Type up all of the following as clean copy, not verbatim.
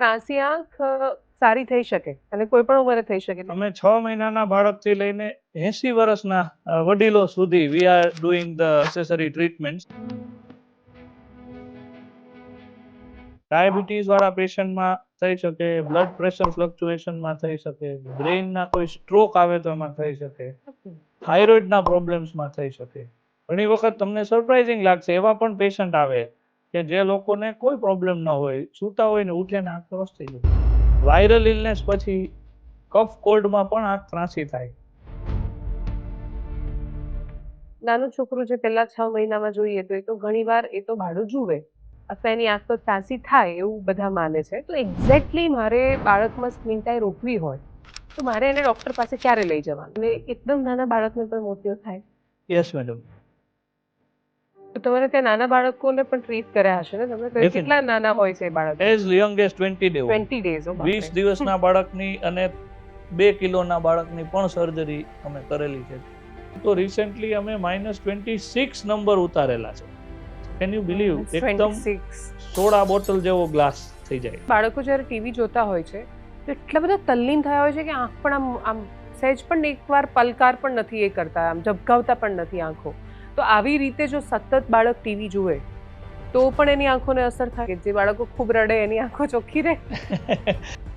ત્રાંસી આંખ સારી થઈ શકે અને કોઈ પણ ઉંમરે થઈ શકે. અમે 6 મહિનાના બાળકથી લઈને 80 વર્ષના વડીલો સુધી we are doing the accessory treatment. Diabetes વાળા પેશન્ટમાં થઈ શકે, બ્લડ પ્રેશર ફ્લક્ચ્યુએશનમાં થઈ શકે, બ્રેઇનના કોઈ સ્ટ્રોક આવે તો એમાં થઈ શકે, થાઇરોઇડના પ્રોબ્લેમ્સમાં થઈ શકે. ઘણી વખત તમને સરપ્રાઇઝિંગ લાગશે, એવા પણ પેશન્ટ આવે કે જે લોકોને કોઈ પ્રોબ્લેમ ન હોય, સૂતા હોય ને ઉઠે ને આંખ ક્રોસ થઈ જાય. વાયરલ ઇલનેસ પછી કફ કોલ્ડમાં પણ આંખ ત્રાંસી થાય. નાનું છોકરું જે પહેલા 6 મહિનામાં જોઈએ તો એ તો ઘણીવાર એ તો ભાડું જુએ અથવા એની આંખ તો ત્રાંસી થાય એવું બધા માને છે. તો એક્ઝેક્ટલી મારે બાળકમાં સ્ક્રીન ટાઈમ રોકવી હોય તો મારે એને ડૉક્ટર પાસે ક્યારે લઈ જવાનું? અને એકદમ નાના બાળકને પણ મોતિયો થાય. Yes madam. તો તમારે ત્યાં નાના બાળકોને પણ ટ્રીટ કર્યા હશે ને તમે? તો કેટલા નાના હોય છે બાળક? As young as 20 days. 20 days. 20 દિવસના બાળકની અને 2 કિલોના બાળકની પણ સર્જરી અમે કરેલી છે. તો રિસેન્ટલી અમે -26 નંબર ઉતારેલા છે. Can you believe? એકદમ 16 બોટલ જેવો ગ્લાસ થઈ જાય. બાળકો જ્યારે ટીવી જોતા હોય છે તો એટલા બધા તલ્લીન થયા હોય છે કે આંખ પણ આમ સહેજ પણ એકવાર પલકાર પણ નથી એ કરતા, આમ ઝબકાવતા પણ નથી આંખો. તો આવી રીતે જો સતત બાળક ટીવી જુએ તો પણ એની આંખોને અસર થાય. જે બાળકો ખૂબ રડે એની આંખો ચોખ્ખી રહે.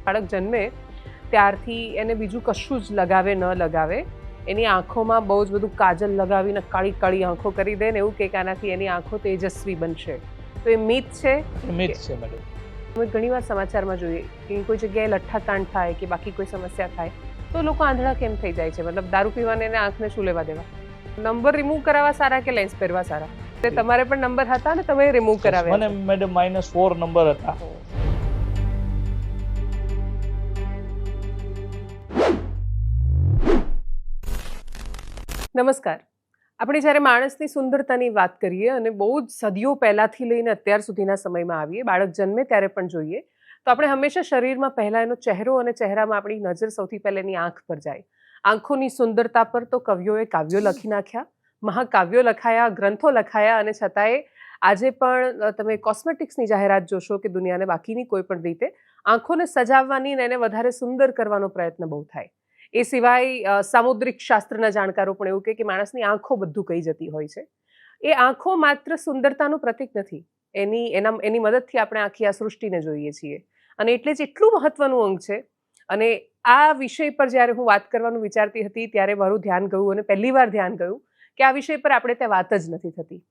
બાળક જન્મે ત્યારથી એને બીજું કશું જ લગાવે ન લગાવે, એની આંખોમાં બહુ જ બધું કાજલ લગાવીને કાળી કાળી આંખો કરી દે ને એવું કે આનાથી એની આંખો તેજસ્વી બનશે. તો એ મિથ છે. મિથ છે મેડમ. અમે ઘણીવાર સમાચારમાં જોઈએ કે કોઈ જગ્યાએ લઠ્ઠાકાંડ થાય કે બાકી કોઈ સમસ્યા થાય તો લોકો આંધળા કેમ થઈ જાય છે? મતલબ દારૂ પીવાને એને આંખને શું લેવા દેવા? નંબર રિમૂવ કરાવવા સારા કે લેન્સ પહેરવા સારા? તમારે પણ નંબર હતા ને તમે રિમૂવ કરાવ્યા? મને મેડમ -4 નંબર હતા. નમસ્કાર. આપણે જ્યારે માણસની સુંદરતાની વાત કરીએ અને બહુ જ સદીઓ પહેલાંથી લઈને અત્યાર સુધીના સમયમાં આવીએ, બાળક જન્મે ત્યારે પણ જોઈએ તો આપણે હંમેશા શરીરમાં પહેલાં એનો ચહેરો અને ચહેરામાં આપણી નજર સૌથી પહેલાં એની આંખ પર જાય. આંખોની સુંદરતા પર તો કવિઓએ કાવ્યો લખી નાખ્યા, મહાકાવ્યો લખાયા, ગ્રંથો લખાયા, અને છતાંય આજે પણ તમે કોસ્મેટિક્સની જાહેરાત જોશો કે દુનિયાને બાકીની કોઈ પણ રીતે આંખોને સજાવવાની અને એને વધારે સુંદર કરવાનો પ્રયત્ન બહુ થાય. એ સિવાય સામુદ્રિક શાસ્ત્રના જાણકારો પણ એવું કે માણસની આંખો બધું કહી જતી હોય છે. એ આંખો માત્ર સુંદરતાનું પ્રતીક નથી, એની મદદથી આપણે આખી આ સૃષ્ટિને જોઈએ છીએ અને એટલે જ એટલું મહત્વનું અંગ છે. અને આ વિષય પર જ્યારે હું વાત કરવાનું વિચારતી હતી ત્યારે મારું ધ્યાન ગયું અને પહેલી વાર ધ્યાન ગયું કે આ વિષય પર આપણે ત્યાં વાત જ નથી થતી.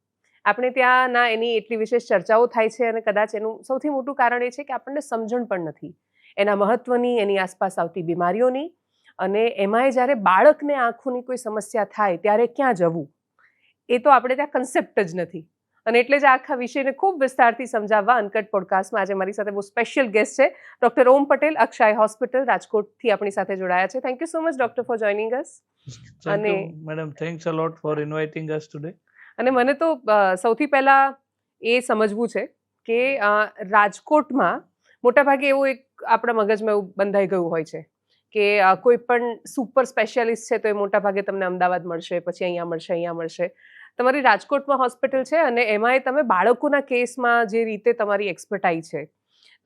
આપણે ત્યાં ના એની એટલી વિશેષ ચર્ચાઓ થાય છે અને કદાચ એનું સૌથી મોટું કારણ એ છે કે આપણને સમજણ પણ નથી એના મહત્વની, એની આસપાસ આવતી બીમારીઓની. અને એમાંય જ્યારે બાળકને આંખોની કોઈ સમસ્યા થાય ત્યારે ક્યાં જવું એ તો આપણે ત્યાં કન્સેપ્ટ જ નથી. અને એટલે જ આખા વિષયને ખૂબ વિસ્તારથી સમજાવવા અનકટ પોડકાસ્ટમાં આજે મારી સાથે બહુ સ્પેશિયલ ગેસ્ટ છે ડૉક્ટર ઓમ પટેલ, અક્ષય હોસ્પિટલ રાજકોટથી આપણી સાથે જોડાયા છે. Thank you so much doctor for joining us. અને madam thanks a lot for inviting us today. અને મને તો સૌથી પહેલાં એ સમજવું છે કે રાજકોટમાં મોટાભાગે એવું એક આપણા મગજમાં એવું બંધાઈ ગયું હોય છે કે કોઈ પણ સુપર સ્પેશિયાલિસ્ટ છે તો એ મોટાભાગે તમને અમદાવાદ મળશે, પછી અહીંયા મળશે. તમારી રાજકોટમાં હોસ્પિટલ છે અને એમાંય તમે બાળકોના કેસમાં જે રીતે તમારી એક્સપર્ટાઇઝ છે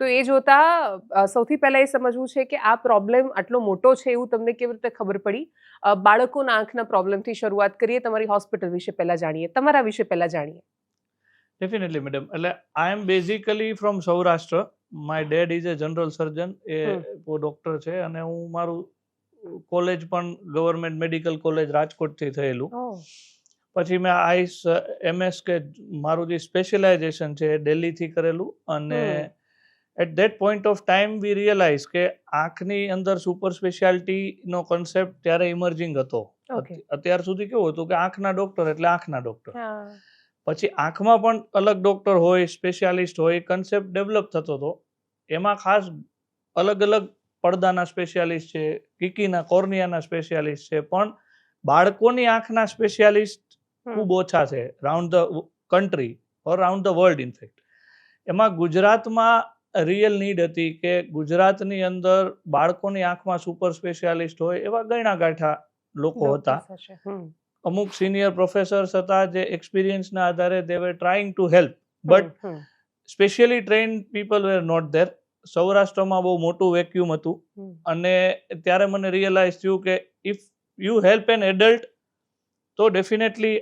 તો એ જોતા સૌથી પહેલાં એ સમજવું છે કે આ પ્રોબ્લેમ આટલો મોટો છે એવું તમને કેવી રીતે ખબર પડી? બાળકોના આંખના પ્રોબ્લેમથી શરૂઆત કરીએ. તમારી હોસ્પિટલ વિશે પહેલાં જાણીએ, તમારા વિશે પહેલાં જાણીએ. Definitely madam. એટલે I am basically from Saurashtra. My dad is a general surgeon, a doctor છે અને હું મારું કોલેજ પણ ગવર્મેન્ટ મેડિકલ કોલેજ રાજકોટથી થયેલું. પછી મેં આઈસ MS કે મારું જે સ્પેશિયલાઇઝેશન છે એ દિલ્હીથી કરેલું. અને at that point of time we realize કે આંખની અંદર સુપર સ્પેશિયાલિટીનો કોન્સેપ્ટ ત્યારે ઇમર્જિંગ હતો. અત્યાર સુધી કેવું હતું કે આંખના ડોક્ટર એટલે આંખના ડોક્ટર. પછી આંખમાં પણ અલગ ડોક્ટર હોય, સ્પેશિયાલિસ્ટ હોય, કન્સેપ્ટ ડેવલપ થતો હતો. એમાં ખાસ અલગ અલગ પડદાના સ્પેશિયાલિસ્ટ છે, કીકીના કોર્નિયાના સ્પેશિયાલિસ્ટ છે, પણ બાળકોની આંખના સ્પેશિયાલિસ્ટ ખૂબ ઓછા છે round the country or round the world in fact. એમાં ગુજરાતમાં રિયલ નીડ હતી કે ગુજરાતની અંદર બાળકોની આંખમાં સુપર સ્પેશિયાલિસ્ટ હોય એવા ગણ્યા ગાંઠા લોકો હતા. અમુક સિનિયર પ્રોફેસર્સ હતા જે એક્સપિરિયન્સના આધારે they were trying to help, but specially trained people were not there. સૌરાષ્ટ્રમાં બહુ મોટું વેક્યુમ હતું અને ત્યારે મને રિયલાઇઝ થયું કે if you help an adult તો ડેફિનેટલી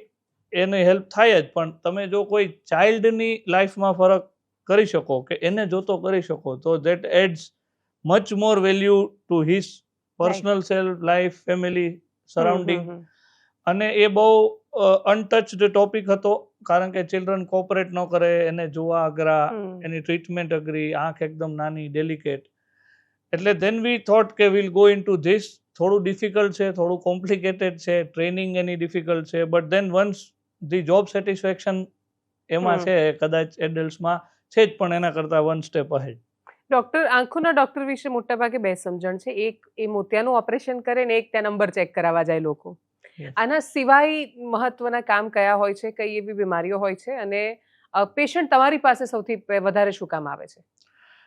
એને હેલ્પ થાય જ, પણ તમે જો કોઈ ચાઇલ્ડની લાઈફમાં ફરક કરી શકો કે એને જોતો કરી શકો તો that adds much more value to his personal self life family surrounding. અને એ બહુ અનટચડ ટોપિક હતો કારણ કે ચિલ્ડ્રન કોઓપરેટ ન કરે, એને જોવા અઘરા, એની ટ્રીટમેન્ટ અઘરી, આંખ એકદમ નાની ડેલિકેટ. એટલે ધેન વી થોટ કે will go into this. થોડું ડિફિકલ્ટ છે, થોડું કોમ્પ્લિકેટેડ છે, ટ્રેનિંગ એની ડિફિકલ્ટ છે, but then once the job satisfaction એમાં છે, કદાચ એડલ્ટ્સમાં છે જ પણ એના કરતાં વન સ્ટેપ અહેડ. ડૉક્ટર, આંખોના ડૉક્ટર વિશે મોટાભાગે બે સમજણ છે. એક એ મોતિયાનું ઓપરેશન કરે ને એક ત્યાં નંબર ચેક કરાવવા જાય લોકો. આના સિવાય મહત્વના કામ કયા હોય છે, કઈ એવી બીમારીઓ હોય છે, અને પેશન્ટ તમારી પાસે સૌથી વધારે શું કામ આવે છે?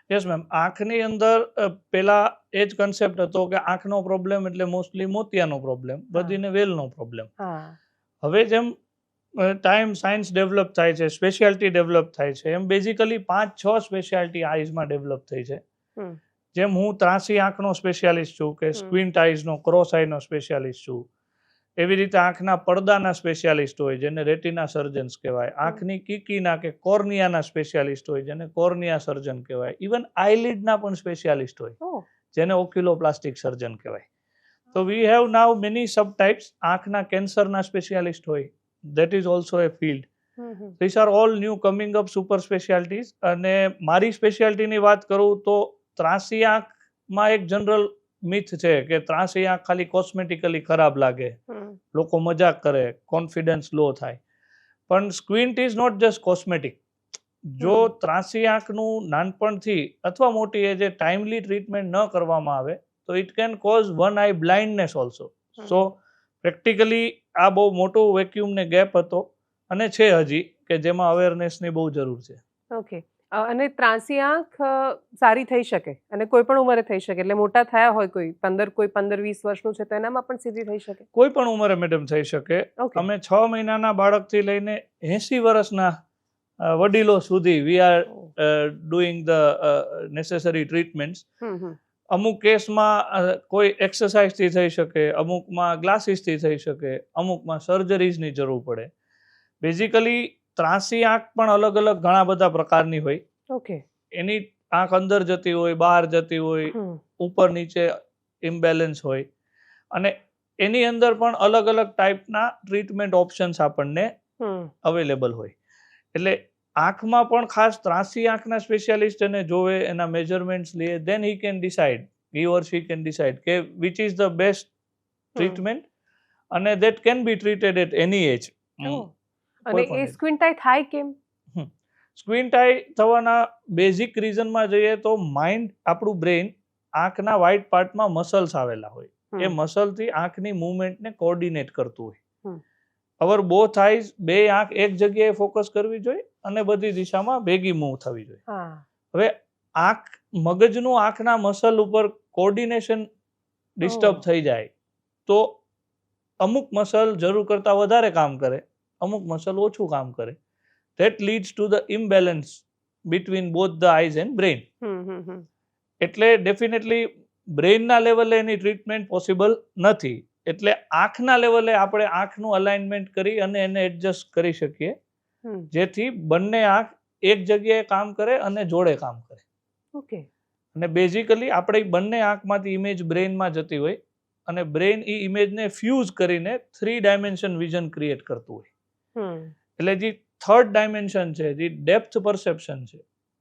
યસ મેમ, આંખની અંદર પેલા એ જ કન્સેપ્ટ હતો કે આંખનો પ્રોબ્લેમ એટલે મોસ્ટલી મોતિયાનો પ્રોબ્લેમ, બધીને વેલનો પ્રોબ્લેમ. હવે જેમ ટાઈમ સાયન્સ ડેવલપ થાય છે, સ્પેશિયાલિટી ડેવલપ થાય છે, એમ બેઝિકલી 5-6 સ્પેશિયાલિટી આઈઝમાં ડેવલપ થઈ છે. જેમ હું ત્રાસી આંખનો સ્પેશિયાલિસ્ટ છું, કે સ્ક્વિન્ટ આઈઝનો, ક્રોસ આઈનો સ્પેશિયાલિસ્ટ છું. એવી રીતે આંખના પડદાના સ્પેશિયાલિસ્ટ હોય જેને રેટિના સર્જન્સ કહેવાય, આંખની કીકીના કે કોર્નિયાના સ્પેશિયાલિસ્ટ હોય જેને કોર્નિયા સર્જન કહેવાય, ઇવન આઈલિડના પણ સ્પેશિયાલિસ્ટ હોય જેને ઓક્યુલોપ્લાસ્ટિક સર્જન કહેવાય. તો we have now many sub types. આંખના કેન્સરના સ્પેશિયાલિસ્ટ હોય, that is also a field. These are all new coming up super specialties. અને મારી સ્પેશિયાલિટીની વાત કરું તો ત્રાસી આંખમાં એક જનરલ મિથ છે કે ત્રાસી આંખ ખાલી કોસ્મેટિકલી ખરાબ લાગે, લોકો મજાક કરે, કોન્ફિડન્સ લો થાય. પણ સ્ક્વિન્ટ ઇઝ નોટ જસ્ટ કોસ્મેટિક. જો ત્રાસી આંખનું નાનપણથી અથવા મોટી એજે ટાઈમલી ટ્રીટમેન્ટ ન કરવામાં આવે તો it can cause one I blindness also. So practically આ બહુ મોટો વેક્યુમ ને ગેપ હતો અને છે હજી, કે જેમાં અવેરનેસની બહુ જરૂર છે. ઓકે. અને ત્રાસી આંખ સારી થઈ શકે અને કોઈ પણ ઉંમરે થઈ શકે, એટલે મોટા થયા હોય કોઈ 15-20 વર્ષનું છે તો એનામાં પણ સીધી થઈ શકે? કોઈ પણ ઉંમરે મેડમ થઈ શકે. અમે 6 મહિનાના બાળકથી લઈને 80 વર્ષના વડીલો સુધી we are doing the necessary treatments. અમુક કેસમાં કોઈ એક્સરસાઇઝથી થઈ શકે, અમુકમાં ગ્લાસીસથી થઈ શકે, અમુકમાં સર્જરીઝની જરૂર પડે. બેઝિકલી ત્રાસી આંખ પણ અલગ અલગ ઘણા બધા પ્રકારની હોય. ઓકે. એની આંખ અંદર જતી હોય, બહાર જતી હોય, ઉપર નીચે ઇમ્બેલેન્સ હોય, અને એની અંદર પણ અલગ અલગ ટાઈપના ટ્રીટમેન્ટ ઓપ્શન્સ આપણને અવેલેબલ હોય. એટલે આંખમાં પણ ખાસ ત્રાસી આંખના સ્પેશિયાલિસ્ટ એને જોવે, એના મેજરમેન્ટ્સ લે, then he can decide, he or she can decide કે which is the best treatment, અને that can be treated at any age. અને એ સ્ક્વિન્ટ આઈ થાય કેમ? સ્ક્વિન્ટ આઈ થવાના બેઝિક રીઝનમાં જઈએ તો માઇન્ડ, આપણું બ્રેઇન, આંખના વ્હાઇટ પાર્ટમાં મસલ્સ આવેલા હોય, એ મસલથી આંખની મુવમેન્ટને કોર્ડિનેટ કરતું હોય. અવર બોથ આઈઝ, બે આંખ એક જગ્યાએ ફોકસ કરવી જોઈએ અને બધી દિશામાં ભેગી મૂવ થવી જોઈએ. હવે આંખ, મગજનું આંખના મસલ ઉપર કોર્ડિનેશન ડિસ્ટર્બ થઈ જાય તો અમુક મસલ જરૂર કરતાં વધારે કામ કરે, અમુક મસલ ઓછું કામ કરે. That leads to the imbalance between both the eyes and brain. એટલે ડેફિનેટલી બ્રેઇનના લેવલે એની ટ્રીટમેન્ટ પોસિબલ નથી. એટલે આંખના લેવલે આપણે આંખનું અલાઇનમેન્ટ કરી અને એને એડજસ્ટ કરી શકીએ જેથી બંને આંખ એક જગ્યાએ કામ કરે અને જોડે કામ કરે. ઓકે. અને બેઝિકલી આપણે બંને આંખમાંથી ઇમેજ બ્રેઇનમાં જતી હોય અને બ્રેઇન એ ઇમેજને ફ્યુઝ કરીને 3 ડાયમેન્શન વિઝન ક્રિએટ કરતું હોય. એટલે જે 3rd ડાયમેન્શન છે, જે ડેપ્થ પરસેપ્શન છે,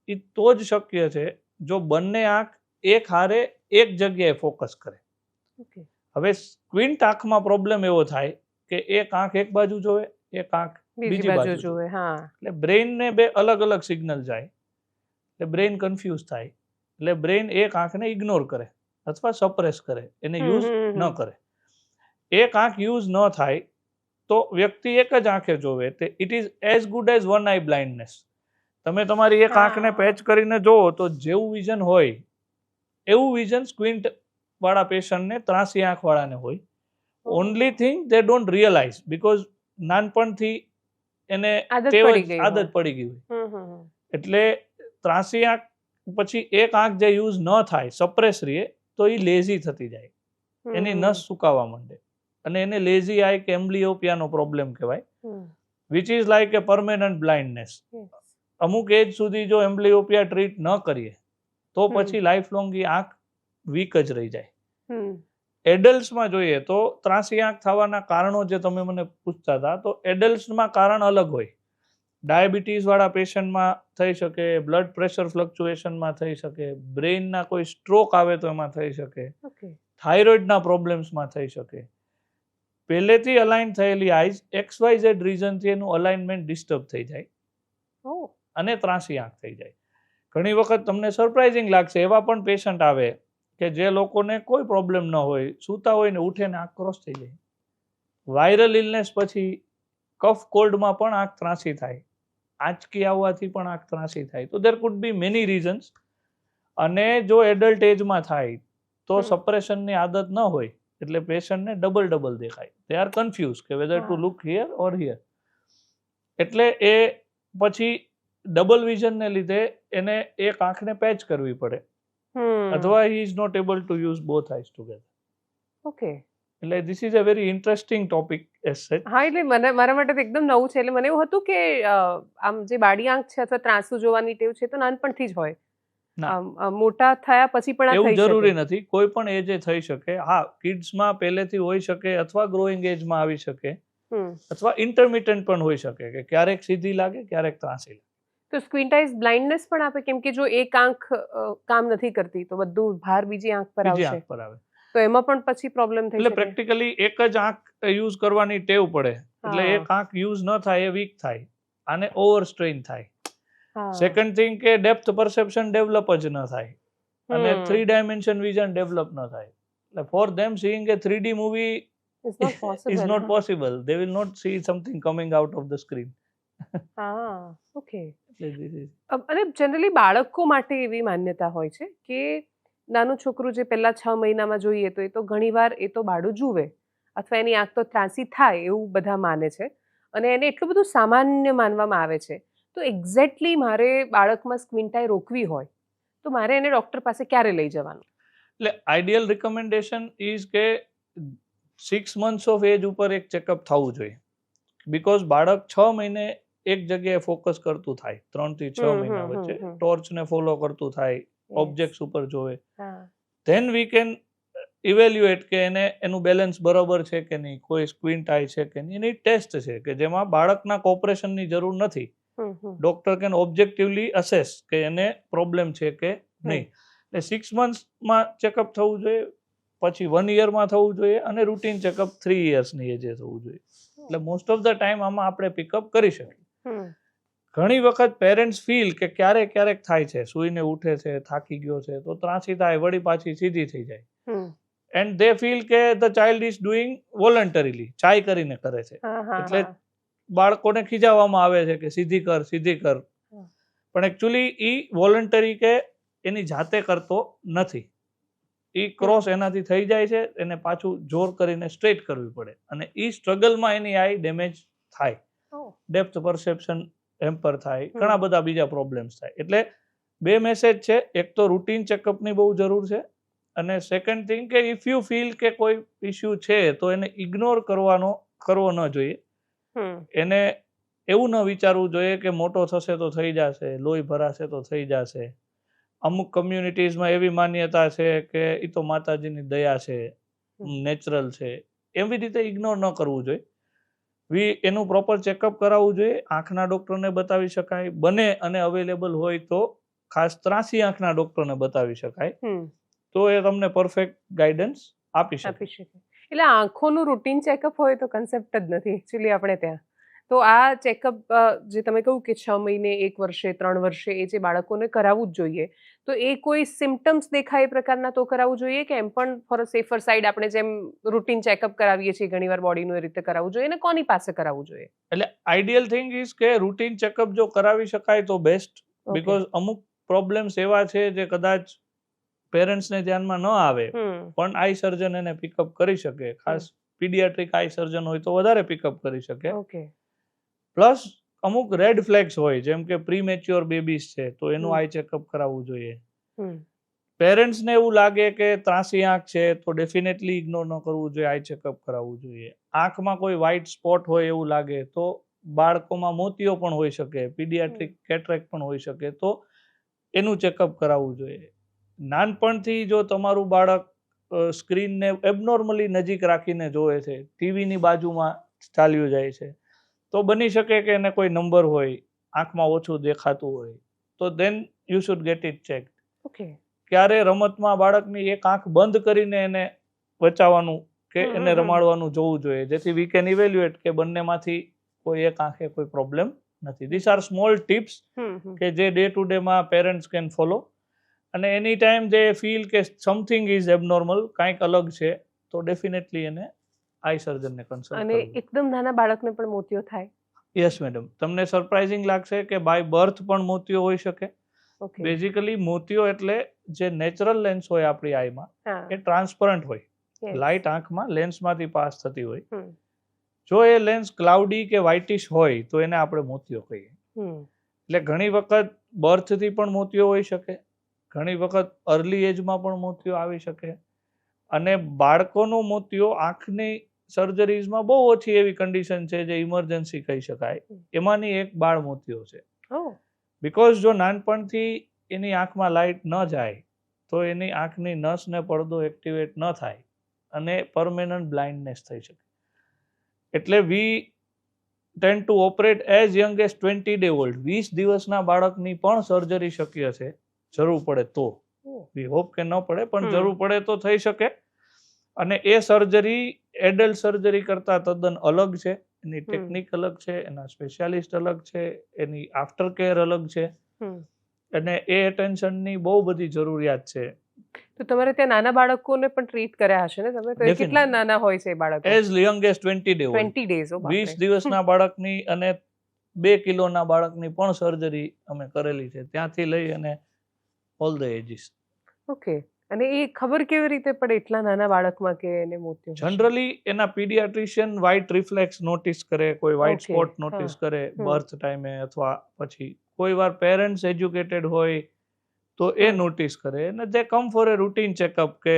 એ તો જ શક્ય છે જો બંને આંખ એક હારે એક જગ્યાએ ફોકસ કરે. હવે સ્ક્વિન્ટ આંખમાં પ્રોબ્લેમ એવો થાય કે એક આંખ એક બાજુ જોવે, એક આંખ બીજી બાજુ જોવે. એટલે બ્રેઇનને બે અલગ અલગ સિગ્નલ જાય, એટલે બ્રેઇન કન્ફ્યુઝ થાય, એટલે બ્રેઇન એક આંખને ઇગ્નોર કરે અથવા સપ્રેસ કરે, એને યુઝ ન કરે. એક આંખ યુઝ ન થાય તો વ્યક્તિ એક જ આંખે જોવે, it is as good as one I blindness. તમે તમારી એક આંખને પેચ કરીને જોવો તો જેવું વિઝન હોય એવું વિઝન સ્ક્વિન્ટ વાળા પેશન્ટને, ત્રાસી આંખ વાળાને હોય. Only thing they don't realize because નાનપણથી એને આદત પડી ગઈ હોય. એટલે ત્રાસી આંખ પછી એક આંખ જે યુઝ ન થાય, સપ્રેસ રહે, તો એ લેઝી થતી જાય, એની નસ સુકાવા માંડે, અને એને લેઝી આઈ કે એમ્બ્લિયોપિયાનો પ્રોબ્લેમ કહેવાય, which is like A permanent blindness. અમુક એજ સુધી જો એમ્બ્લિયોપિયા ટ્રીટ ન કરીએ તો પછી લાઈફ લોંગ એ આંખ વીક જ રહી જાય. એડલ્ટ્સમાં જોઈએ તો ત્રાંસી આંખ થવાના કારણો જે તમે મને પૂછતા હતા, તો એડલ્ટ્સમાં કારણ અલગ હોય. ડાયાબિટીસ વાળા પેશન્ટમાં થઈ શકે, બ્લડ પ્રેશર ફ્લક્ચ્યુએશનમાં થઈ શકે, બ્રેઇનના કોઈ સ્ટ્રોક આવે તો એમાં થઈ શકે, થાઇરોઇડના પ્રોબ્લેમ્સમાં થઈ શકે. પહેલેથી અલાઇન થયેલી આઈઝ XYZ રીઝનથી એનું અલાઇનમેન્ટ ડિસ્ટર્બ થઈ જાય અને ત્રાંસી આંખ થઈ જાય. ઘણી વખત તમને સરપ્રાઇઝિંગ લાગશે, એવા પણ પેશન્ટ આવે કે જે લોકોને કોઈ પ્રોબ્લેમ ન હોય, સૂતા હોય ને ઉઠે ને આંખ ક્રોસ થઈ જાય. વાયરલ ઇલનેસ પછી કફ કોલ્ડમાં પણ આંખ ત્રાંસી થાય, આંચકી આવવાથી પણ આંખ ત્રાંસી થાય. તો દેર કુડ બી મેની રીઝન્સ. અને જો એડલ્ટ એજમાં થાય તો સપ્રેશનની આદત ન હોય એટલે પેશન્ટને ડબલ દેખાય. દે આર કન્ફ્યુઝ કે whether to look here or here. એટલે એ પછી ડબલ વિઝનને લીધે એને એક આંખને પેચ કરવી પડે, અથવા he is not able to use both eyes together. Okay. એટલે this is a very interesting topic as such. હા, એટલે મારા માટે તો એકદમ નવું છે. એટલે મને એવું હતું કે આમ જે બાડી આંખ છે અથવા ત્રાંસુ જોવાની ટેવ છે તો નાનપણથી જ હોય, મોટા થયા પછી પણ એવું જરૂરી નથી, કોઈ પણ એજે થઈ શકે. હા, કિડ્સમાં પહેલેથી હોઈ શકે, અથવા ગ્રોઈંગ એજમાં આવી શકે, અથવા ઇન્ટરમિટન્ટ પણ હોઈ શકે કે ક્યારેક સીધી લાગે, ક્યારેક ત્રાંસી લાગે. તો સ્ક્વિન્ટાઇઝ બ્લાઇન્ડનેસ પણ આપે, કેમ કે જો એક આંખ કામ નથી કરતી તો બધું ભાર બીજી આંખ પર આવશે, તો એમાં પણ પછી પ્રોબ્લેમ થઈ શકે. એટલે પ્રેક્ટિકલી એક જ આંખ યુઝ કરવાની ટેવ પડે, એટલે એક આંખ યુઝ ન થાય એ વીક થાય, આને ઓવર સ્ટ્રેઇન થાય. સેકન્ડ થિંગ કે ડેપ્થ પરસેપ્શન ડેવલપ જ ન થાય, અને 3 ડાયમેન્શન વિઝન ડેવલપ ન થાય. એટલે for them seeing A 3D movie is not possible. They will not see something coming out of the screen. Okay. અને જનરલી બાળકો માટે એવી માન્યતા હોય છે કે નાનું છોકરું જે પહેલા 6 મહિનામાં જોઈએ તો એ તો ઘણીવાર એ તો બાળું જુએ, અથવા એની આંખ તો ત્રાંસી થાય એવું બધા માને છે, અને એને એટલું બધું સામાન્ય માનવામાં આવે છે. તો એક્ઝેક્ટલી મારે બાળકમાં સ્ક્વિન્ટાઈ રોકવી હોય તો મારે એને ડૉક્ટર પાસે ક્યારે લઈ જવાનું? એટલે આઈડિયલ રિકમેન્ડેશન ઇઝ કે 6 months ઓફ એજ ઉપર એક ચેકઅપ થવું જોઈએ. બીકોઝ બાળક 6 મહિને એક જગ્યાએ ફોકસ કરતું થાય, 3 થી 6 મહિના વચ્ચે ટોર્ચને ફોલો કરતું થાય, ઓબ્જેક્ટ્સ ઉપર જોવે, ધેન વી કેન ઇવેલ્યુએટ કે એનું બેલેન્સ બરાબર છે કે નહીં, કોઈ સ્ક્વિન્ટ આઈ છે કે નહીં. એની ટેસ્ટ છે કે જેમાં બાળકના કોઓપરેશનની જરૂર નથી. ડોક્ટર કેન ઓબ્જેક્ટિવલી અસેસ કે એને પ્રોબ્લેમ છે કે નહીં. એટલે 6 monthsમાં ચેકઅપ થવું જોઈએ, પછી 1 yearમાં થવું જોઈએ, અને રૂટીન ચેકઅપ 3 yearsની એજે થવું જોઈએ. એટલે મોસ્ટ ઓફ ધ ટાઈમ આમાં આપણે પિકઅપ કરી શકીએ. ઘણી વખત પેરેન્ટ્સ ફીલ કે ક્યારેક થાય છે, સૂઈને ઉઠે છે, થાકી ગયો છે તો ત્રાંસી થાય, વળી પાછી સીધી થઈ જાય, એન્ડ દે ફીલ કે ધ ચાઇલ્ડ ઇઝ ડુઈંગ વોલન્ટરીલી, ચાય કરીને કરે છે. એટલે બાળકોને ખીજાવવામાં આવે છે કે સીધી કર, પણ એકચ્યુઅલી ઈ વોલન્ટરી કે એની જાતે કરતો નથી. ઈ ક્રોસ એનાથી થઈ જાય છે, એને પાછું જોર કરીને સ્ટ્રેટ કરવી પડે, અને ઈ સ્ટ્રગલમાં એની આઈ ડેમેજ થાય, ડેપ્થ પરસેપ્શન હેમ્પર થાય, ઘણા બધા બીજા પ્રોબ્લેમ્સ થાય. એટલે 2 મેસેજ છે, એક તો રૂટીન ચેકઅપની બહુ જરૂર છે, અને સેકન્ડ થિંગ કે ઇફ યુ ફીલ કે કોઈ ઇસ્યુ છે તો એને ઇગ્નોર કરવો ન જોઈએ. એને એવું ન વિચારવું જોઈએ કે મોટો થશે તો થઈ જશે, લોહી ભરાશે તો થઈ જશે. અમુક કમ્યુનિટીઝમાં એવી માન્યતા છે કે એ તો માતાજીની દયા છે, નેચરલ છે, એવી રીતે ઇગ્નોર ન કરવું જોઈએ. એનું પ્રોપર ચેકઅપ કરાવવું જોઈએ, આંખના ડૉક્ટરને બતાવી શકાય, બને અને અવેલેબલ હોય તો ખાસ ત્રાંસી આંખના ડૉક્ટરને બતાવી શકાય, તો એ તમને પરફેક્ટ ગાઈડન્સ આપી શકે. એટલે આંખોનું રૂટીન ચેકઅપ હોય તો કન્સેપ્ટ જ નથી એકચ્યુઅલી આપણે ત્યાં. તો આ ચેકઅપ જે તમે કહ્યું કે 6 મહિને, 1 વર્ષે, 3 વર્ષે એ જે બાળકોને કરાવવું જ જોઈએ, તો એ કોઈ સિમ્ટમ્સ દેખાય એ પ્રકારના તો કરાવવું જોઈએ, કે એમ પણ ફોર અ સેફર સાઇડ આપણે જેમ રૂટીન ચેકઅપ કરાવીએ છીએ ઘણીવાર બોડીનું, એ રીતે કરાવવું જોઈએ, અને કોની પાસે કરાવવું જોઈએ? એટલે આઈડિયલ થિંગ ઇઝ કે રૂટીન ચેકઅપ જો કરાવી શકાય તો બેસ્ટ, બીકોઝ અમુક પ્રોબ્લેમ્સ એવા છે જે કદાચ પેરેન્ટ્સને ધ્યાનમાં ન આવે પણ આઈ સર્જન એને પિકઅપ કરી શકે. ખાસ પીડિયાટ્રિક આઈ સર્જન હોય તો વધારે પિકઅપ કરી શકે. પ્લસ અમુક રેડ ફ્લેગ્સ હોય, જેમ કે પ્રીમેચ્યોર બેબીઝ છે તો એનું હમ. આઈ ચેકઅપ કરાવવું જોઈએ. હમ. પેરેન્ટ્સને એવું લાગે કે ત્રાસી આંખ છે તો ડેફિનેટલી ઇગ્નોર ન કરવું જોઈએ, આઈ ચેકઅપ કરાવવું જોઈએ. આંખમાં કોઈ વ્હાઇટ સ્પોટ હોય એવું લાગે તો બાળકોમાં મોતિયો પણ હોઈ શકે, પીડિયાટ્રિક કેટરેક્ટ પણ હોઈ શકે, તો એનું ચેકઅપ કરાવવું જોઈએ. નાનપણથી જો તમારું બાળક સ્ક્રીનને એબનોર્મલી નજીક રાખીને જોવે છે, ટીવીની બાજુમાં ચાલ્યું જાય છે, તો બની શકે કે એને કોઈ નંબર હોય, આંખમાં ઓછું દેખાતું હોય, તો then you should get it check. Okay. ક્યારે રમતમાં બાળકની એક આંખ બંધ કરીને એને બચાવવાનું કે એને રમાડવાનું જોવું જોઈએ, જેથી વી કેન ઇવેલ્યુએટ કે બંનેમાંથી કોઈ એક આંખે કોઈ પ્રોબ્લેમ નથી. ધીસ આર સ્મોલ ટિપ્સ કે જે ડે ટુ ડેમાં પેરેન્ટ્સ કેન ફોલો. અને એની ટાઈમ જે ફીલ કે સમથિંગ ઇઝ એબનોર્મલ, કાંઈક અલગ છે, તો ડેફિનેટલી એને આઈ સર્જનને કન્સલ્ટ અને કરવું. એકદમ નાના બાળકને પણ મોતિયો થાય? યસ મેડમ, તમને સરપ્રાઇઝિંગ લાગશે કે બાય બર્થ પણ મોતિયો હોઈ શકે. ઓકે. બેઝિકલી મોતિયો એટલે જે નેચરલ લેન્સ હોય આપણી આઈમાં એ ટ્રાન્સપરન્ટ હોય, લાઇટ આંખમાં લેન્સમાંથી પાસ થતી હોય. જો એ લેન્સ ક્લાઉડી કે વ્હાઇટિશ હોય તો એને આપણે મોતિયો કહીએ. એટલે ઘણી વખત બર્થથી પણ મોતિયો હોઈ શકે, ઘણી વખત અર્લી એજમાં પણ મોતિયો આવી શકે. અને બાળકોનો મોતિયો આંખની સર્જરીઝમાં બહુ ઓછી એવી કન્ડિશન છે જે ઇમરજન્સી કહી શકાય, એમાંની એક બાળ મોતિયો છે. બિકોઝ જો નાનપણથી એની આંખમાં લાઇટ ન જાય તો એની આંખની નસ ને પડદો એક્ટિવેટ ન થાય અને પરમેનન્ટ બ્લાઇન્ડનેસ થઈ શકે. એટલે we tend to operate as young as 20 day old. 20 દિવસના બાળકની પણ સર્જરી શક્ય છે, જરૂર પડે તો. વી હોપ કે ન પડે, પણ જરૂર પડે તો થઈ શકે. અને એ સર્જરી એડલ્ટ સર્જરી કરતાં તદ્દન અલગ છે. એની ટેકનિક અલગ છે, એના સ્પેશિયાલિસ્ટ અલગ છે, એની આફ્ટર કેર અલગ છે, અને એ એટેન્શનની બહુ બધી જરૂરિયાત છે. તો તમારે ત્યાં નાના બાળકોને પણ ટ્રીટ કર્યા હશે ને તમે? તો એ કેટલા નાના હોય છે એ બાળકો? As young as 20 day old. 20 days. 20 દિવસના બાળકની અને 2 કિલોના બાળકની પણ સર્જરી અમે કરેલી છે, ત્યાંથી લઈ અને ઓલ ધ એજીસ. ઓકે. અને એ ખબર કેવી રીતે પડે એટલા નાના બાળકમાં કે એને મોતિયો હશે? જનરલી એના પીડિયાટ્રિશિયન વ્હાઇટ રિફ્લેક્સ નોટિસ કરે, કોઈ વ્હાઇટ Okay. સ્પોટ નોટિસ કરે બર્થ ટાઈમે અથવા પછી. કોઈ વાર પેરેન્ટ્સ એજ્યુકેટેડ હોય તો એ નોટિસ કરે, અને they come for a routine checkup કે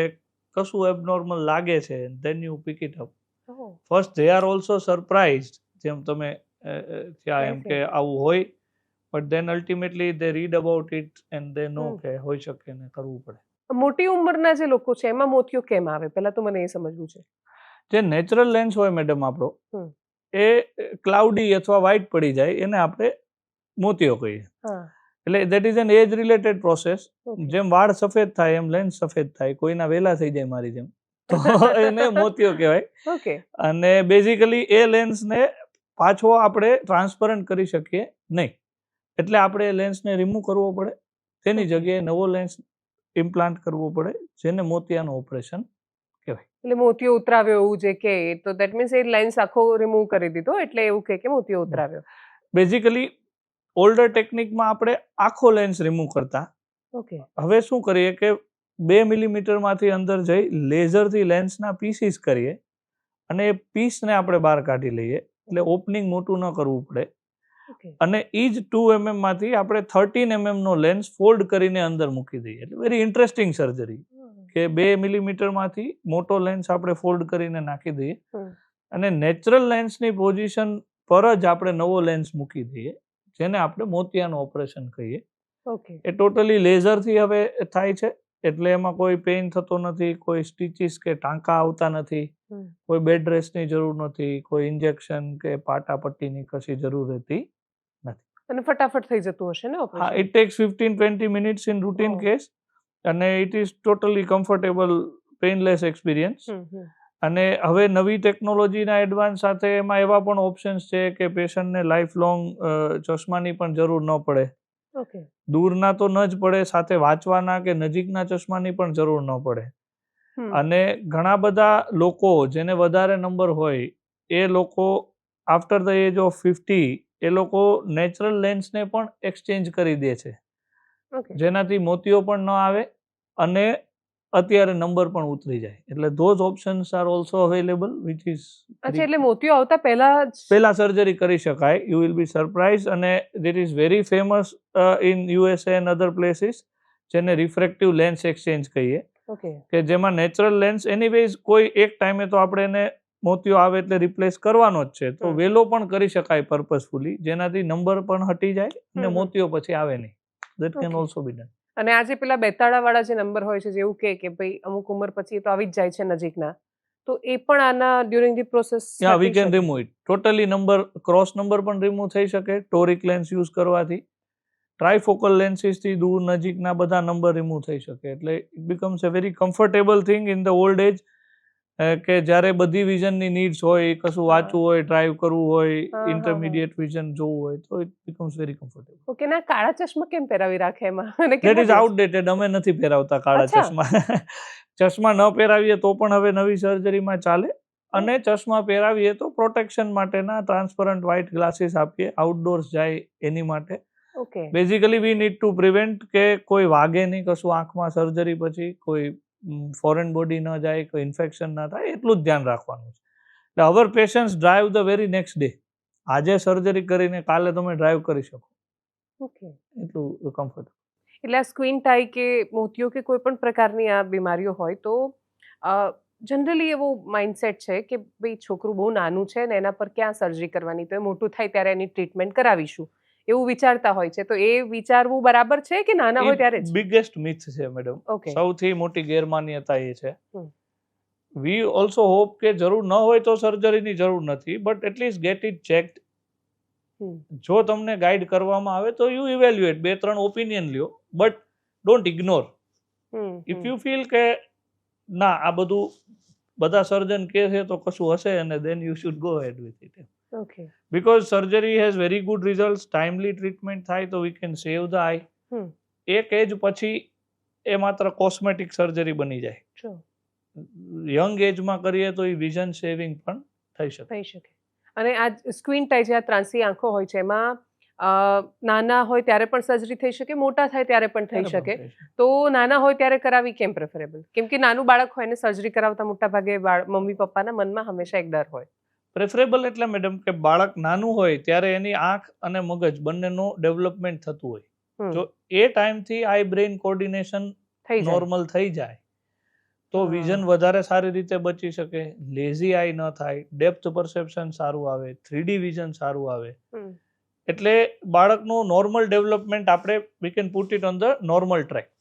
કશું એબનોર્મલ લાગે છે, then you pick it up. First they are also surprised, જેમ તમે ત્યાં એમ કે આવું હોય, but then ultimately they read about it and they know કે હોઈ શકે ને કરવું પડે. મોટી ઉંમરના જે લોકો છે એમાં મોતિયો કેમ આવે? પહેલા તો મને એ સમજવું છે. જે નેચરલ લેન્સ હોય મેડમ આપણો, એ ક્લાઉડી અથવા વ્હાઇટ પડી જાય, એને આપણે મોતિયો કહીએ. એટલે that is an age related process. જેમ વાળ સફેદ થાય એમ લેન્સ સફેદ થાય, કોઈના વેલા થઈ જાય મારી જેમ, તો એને મોતિયો કહેવાય. ઓકે. અને બેઝિકલી એ લેન્સને પાછો આપણે ટ્રાન્સપરન્ટ કરી શકીએ નહીં, એટલે આપણે એ લેન્સને રિમૂવ કરવો પડે, તેની જગ્યાએ નવો લેન્સ ઇમ્પ્લાન્ટ કરવો પડે, જેને મોતિયાનું ઓપરેશન કહેવાય. એટલે મોતિયો ઉતરાવ્યો એવું જે કે, તો ધેટ મીન્સ એ લેન્સ આખો રિમૂવ કરી દીધો એટલે એવું કે મોતિયો ઉતરાવ્યો. બેઝિકલી ઓલ્ડર ટેકનિકમાં આપણે આખો લેન્સ રિમૂવ કરતા. ઓકે. હવે શું કરીએ કે 2 મિલીમીટરમાંથી અંદર જઈ લેઝરથી લેન્સના પીસીસ કરીએ અને એ પીસને આપણે બહાર કાઢી લઈએ, એટલે ઓપનિંગ મોટું ન કરવું પડે. અને એ જ 2 mm માંથી આપણે 13 mm નો લેન્સ ફોલ્ડ કરીને અંદર મૂકી દઈએ. એટલે વેરી ઇન્ટરેસ્ટિંગ સર્જરી કે 2 મિલીમીટરમાંથી મોટો લેન્સ આપણે ફોલ્ડ કરીને નાખી દઈએ અને નેચરલ લેન્સની પોઝિશન પર જ આપણે નવો લેન્સ મૂકી દઈએ, જેને આપણે મોતિયાનું ઓપરેશન કહીએ. ઓકે. એ ટોટલી લેઝરથી હવે થાય છે, એટલે એમાં કોઈ પેઇન થતો નથી, કોઈ સ્ટીચીસ કે ટાંકા આવતા નથી, કોઈ બેડ રેસ્ટની જરૂર નથી, કોઈ ઇન્જેક્શન કે પાટાપટ્ટીની કશી જરૂર રહેતી નથી. અને ફટાફટ થઈ જતું હશે ને હા, operation? It takes 15-20 minutes in routine case, અને it is totally comfortable, painless experience. અને હવે નવી ટેકનોલોજીના એડવાન્સ સાથે એમાં એવા પણ ઓપ્શન્સ છે કે પેશન્ટને લાઈફ લોંગ ચશ્માની પણ જરૂર ન પડે. ઓકે. દૂરના તો ન જ પડે, સાથે વાંચવાના કે નજીકના ચશ્માની પણ જરૂર ન પડે. અને ઘણા બધા લોકો જેને વધારે નંબર હોય, એ લોકો આફ્ટર ધ એજ ઓફ 50 એ લોકો નેચરલ લેન્સને પણ એક્સચેન્જ કરી દે છે, જેનાથી મોતિયો પણ ન આવે અને અત્યારે નંબર પણ ઉતરી જાય. એટલે those options are also available which is અચ્છા, એટલે મોતિયો આવતા પહેલા સર્જરી કરી શકાય. You will be surprise. અને that is very famous in USA and other places, જેને રિફ્રેક્ટિવ લેન્સ એક્સચેન્જ કહીએ, ઓકે કે જેમાં નેચરલ લેન્સ એનીવેઝ કોઈ એક ટાઈમે તો આપણે એને મોતિયો આવે એટલે રિપ્લેસ કરવાનો જ છે, તો વેલો પણ કરી શકાય પર્પઝફુલી, જેનાથી નંબર પણ હટી જાય અને મોતિયો પછી આવે નહીં. That can also B done. અને આજે પેલા બેતાળાવાળા જે નંબર હોય છે, જેવું કે ભાઈ અમુક ઉંમર પછી એ તો આવી જ જાય છે નજીકના, તો એ પણ આના during the process V can remove it totally. Number cross number પણ રિમૂવ થઈ શકે ટોરિક લેન્સ યુઝ કરવાથી. ટ્રાયફોકલ લેન્સીસથી દૂર નજીકના બધા નંબર રિમૂવ થઈ શકે. એટલે it becomes a very comfortable thing in the old age, કે જ્યારે બધી વિઝનની નીડ્સ હોય, કશું વાંચવું હોય, ડ્રાઈવ કરવું હોય, ઇન્ટરમીડિયેટ વિઝન જોવું હોય, તો it becomes very comfortable. Okay. ના કાળા ચશ્મા કેમ પહેરાવી રાખે એમાં? That is outdated. અમે નથી પહેરાવતા કાળા ચશ્મા. ચશ્મા ન પહેરાવીએ તો પણ હવે નવી સર્જરીમાં ચાલે, અને ચશ્મા પહેરાવીએ તો પ્રોટેક્શન માટેના ટ્રાન્સપરન્ટ વ્હાઇટ ગ્લાસીસ આપીએ, આઉટડોર્સ જાય એની માટે. Okay. Basically we need to prevent કે કોઈ વાગે નહીં કશું આંખમાં સર્જરી પછી, કોઈ ફોરેન બોડી ન જાય, કોઈ ઇન્ફેક્શન ના થાય, એટલું જ ધ્યાન રાખવાનું છે. એટલે our patients drive the very next day. આજે સર્જરી કરીને કાલે તમે ડ્રાઈવ કરી શકો. ઓકે. એટલું કમ્ફર્ટ. એટલે આ સ્ક્વીન ટાઈ કે મોતિયો કે કોઈ પણ પ્રકારની આ બીમારીઓ હોય તો જનરલી એવો માઇન્ડસેટ છે કે ભાઈ છોકરું બહુ નાનું છે ને એના પર ક્યાં સર્જરી કરવાની, તો એ મોટું થાય ત્યારે એની ટ્રીટમેન્ટ કરાવીશું એવું વિચારતા હોય છે. તો એ વિચારવું બરાબર છે કે નાના હોય ત્યારે જ? બિગેસ્ટ મિથ છે મેડમ. ઓકે. સૌથી મોટી ગેરમાન્યતા એ છે. વી ઓલ્સો હોપ કે જરૂર ન હોય તો સર્જરીની જરૂર નથી, but at least get it checked. જો તમને ગાઈડ કરવામાં આવે તો યુ ઇવેલ્યુએટ, 2-3 ઓપિનિયન લ્યો, but don't ignore. If you feel કે ના આ બધું બધા સર્જન કહે છે તો કશું હશે, અને then you should go head with it. Okay. Because surgery has very good result. Timely treatment થાય તો વી કેન સેવ ધ આઈ. એક એજ પછી એ માત્ર કોસ્મેટિક સર્જરી બની જાય. યંગ એજમાં કરીએ તો એ વિઝન સેવિંગ પણ થઈ શકે. અને આ સ્ક્વીન ટાઈ જે આ ત્રાંસી આંખો હોય છે એમાં નાના હોય ત્યારે પણ સર્જરી થઈ શકે, મોટા થાય ત્યારે પણ થઈ શકે. તો નાના હોય ત્યારે કરાવી કેમ પ્રેફરેબલ? કેમ કે નાનું બાળક હોય ને સર્જરી કરાવતા મોટા ભાગે મમ્મી પપ્પાના મનમાં હંમેશા એક ડર હોય. પ્રેફરેબલ એટલે મેડમ કે બાળક નાનું હોય ત્યારે એની આંખ અને મગજ બંનેનું ડેવલપમેન્ટ થતું હોય. જો એ ટાઈમથી આઈ બ્રેઇન કોર્ડિનેશન નોર્મલ થઈ જાય તો વિઝન વધારે સારી રીતે બચી શકે, લેઝી આઈ ન થાય, ડેપ્થ પરસેપ્શન સારું આવે, 3D વિઝન સારું આવે. એટલે બાળકનું નોર્મલ ડેવલપમેન્ટ આપણે we can put it on the normal track.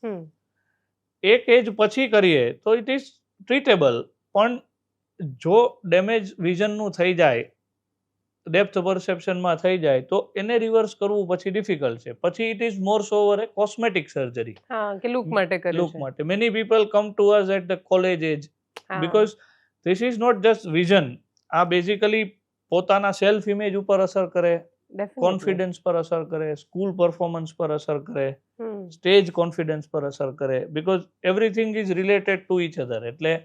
એક એજ પછી કરીએ તો ઇટ ઇઝ ટ્રીટેબલ, પણ જો ડેમેજ વિઝનનું થઈ જાય, ડેપ્થ પરસેપ્શનમાં થઈ જાય, તો એને રિવર્સ કરવું પછી ડિફિકલ્ટ છે. પછી it is more so over a cosmetic surgery. કે લુક માટે કર્યું છે. લુક માટે. Many people come to us at the college age, because this is not just vision. આ બેઝિકલી પોતાના સેલ્ફ ઇમેજ ઉપર અસર કરે, કોન્ફિડન્સ પર અસર કરે, સ્કૂલ પરફોર્મન્સ પર અસર કરે, સ્ટેજ કોન્ફિડન્સ પર અસર કરે, because everything is related to each other. એટલે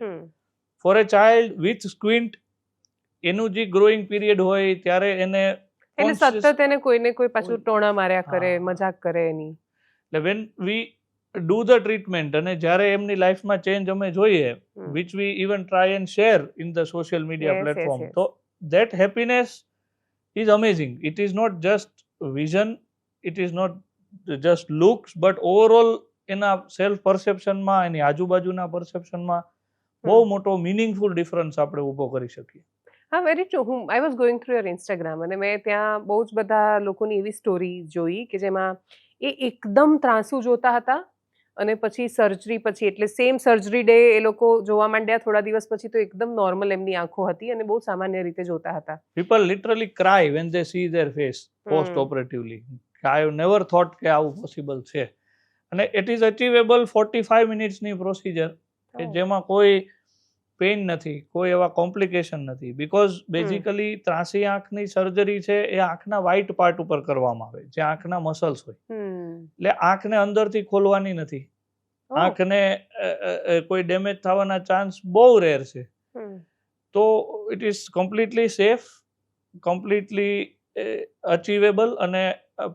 ફોર એ ચાઇલ્ડ વિથ સ્ક્વિન્ટ એનું જે ગ્રોઈંગ પીરિયડ હોય ત્યારે એને સતત એને કોઈને કોઈ પાછું ટોણા માર્યા કરે, મજાક કરે એની. એટલે when we do the treatment અને જ્યારે એમની લાઈફમાં ચેન્જ અમે જોઈએ, which we even try and share in the social media platform, તો that happiness is amazing. It is not just vision, it is not just looks, but overall એના self પરસેપ્શનમાં, એની આજુબાજુના પરસેપ્શનમાં બહુ મોટો મિનિંગફુલ ડિફરન્સ આપણે ઊભો કરી શકીએ. હા, very true. I was going through your Instagram અને મેં ત્યાં બહુ જ બધા લોકોની એવી સ્ટોરી જોઈ કે જેમાં એ એકદમ ત્રાંસુ જોતા હતા અને પછી સર્જરી પછી, એટલે સેમ સર્જરી ડે એ લોકો જોવા માંડ્યા, થોડા દિવસ પછી તો એકદમ નોર્મલ એમની આંખો હતી અને બહુ સામાન્ય રીતે જોતા હતા. People literally cry when they see their face post operatively. I have never thought કે આવું પોસિબલ છે. અને it is achievable 45 મિનિટ્સની પ્રોસિજર કે જેમાં કોઈ પેઇન નથી, કોઈ એવા કોમ્પ્લિકેશન નથી. બીકોઝ બેઝિકલી ત્રાંસી આંખની સર્જરી છે એ આંખના વ્હાઇટ પાર્ટ ઉપર કરવામાં આવે, જે આંખના મસલ્સ હોય. એટલે આંખને અંદરથી ખોલવાની નથી. આંખને કોઈ ડેમેજ થવાના ચાન્સ બહુ રેર છે. તો it is completely safe, completely achievable અને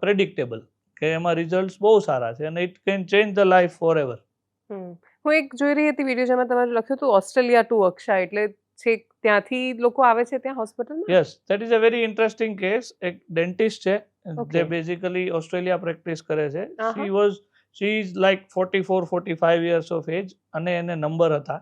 પ્રેડિક્ટેબલ, કે એમાં રિઝલ્ટ બહુ સારા છે અને it can change the life forever. હું એક જોઈ રહી હતી વિડીયો જેમાં તમારે લખ્યું હતું ઓસ્ટ્રેલિયા ટુ અક્ષા, એટલે છેક ત્યાંથી લોકો આવે છે ત્યાં હોસ્પિટલમાં? Yes, that is a very interesting case. એક ડેન્ટિસ્ટ છે Okay. જે બેઝિકલી ઓસ્ટ્રેલિયા પ્રેક્ટિસ કરે છે. Uh-huh. She is like 44-45 years of age, અને એને નંબર હતા,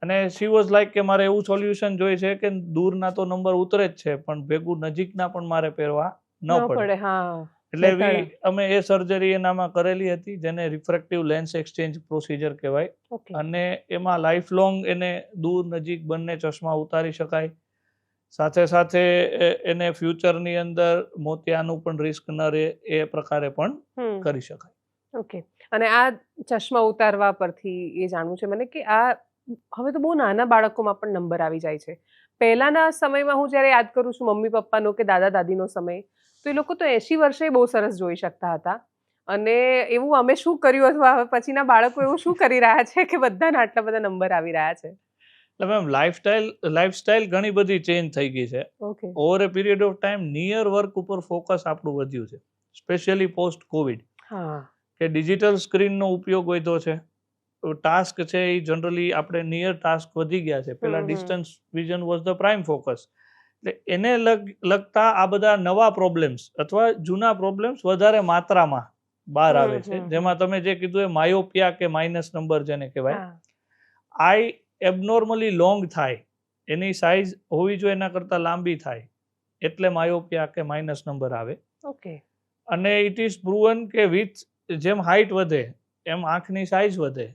અને શી વોઝ લાઈક કે મારે એવું સોલ્યુશન જોઈએ છે કે દૂરના તો નંબર ઉતરે જ છે પણ ભેગું નજીકના પણ મારે પહેરવા ન પડે. હા. એટલે અમે એ સર્જરી એનામાં કરેલી હતી, જેને રિફ્રેક્ટિવ લેન્સ એક્સચેન્જ પ્રોસિજર કહેવાય. ઓકે. અને એમાં લાઈફ લોંગ એને દૂર નજીક બંને ચશ્મા ઉતારી શકાય. સાથે સાથે એને ફ્યુચરની અંદર મોતિયાનું પણ રિસ્ક ન રહે એ પ્રકારે પણ કરી શકાય. ઓકે. અને આ ચશ્મા ઉતારવા પરથી એ જાણવું છે મને કે આ હવે તો બહુ નાના બાળકોમાં પણ નંબર આવી જાય છે. પહેલાના સમયમાં હું જ્યારે યાદ કરું છું મમ્મી પપ્પાનો કે દાદા દાદીનો સમય, તો એ લોકો તો 80 વર્ષે બહુ સરસ જોઈ શકતા હતા. અને એવું અમે શું કર્યું અથવા હવે પછીના બાળકો એવું શું કરી રહ્યા છે કે બધાના આટલા બધા નંબર આવી રહ્યા છે? એટલે મેમ લાઈફસ્ટાઈલ ઘણી બધી ચેન્જ થઈ ગઈ છે. Okay. Over A period of time near work ઉપર ફોકસ આપણું વધ્યું છે, સ્પેશિયલી પોસ્ટ કોવિડ. હા. કે ડિજિટલ સ્ક્રીનનો ઉપયોગ વધ્યો છે. ટાસ્ક છે એ જનરલી આપણે નિયર ટાસ્ક વધી ગયા છે. પેલા distance vision was the prime focus. એટલે એને લગતા આ બધા નવા પ્રોબ્લેમ્સ અથવા જૂના પ્રોબ્લેમ્સ વધારે માત્રામાં બહાર આવે છે. જેમાં તમે જે કીધું એ માયોપિયા કે માઇનસ નંબર જેને કહેવાય, આઈ એબનોર્મલી લોંગ થાય, એની સાઇઝ હોવી જોઈએ એના કરતાં લાંબી થાય, એટલે માયોપિયા કે માઇનસ નંબર આવે. ઓકે. અને ઇટ ઇઝ પ્રૂવન કે વિથ જેમ હાઇટ વધે એમ આંખની સાઇઝ વધે,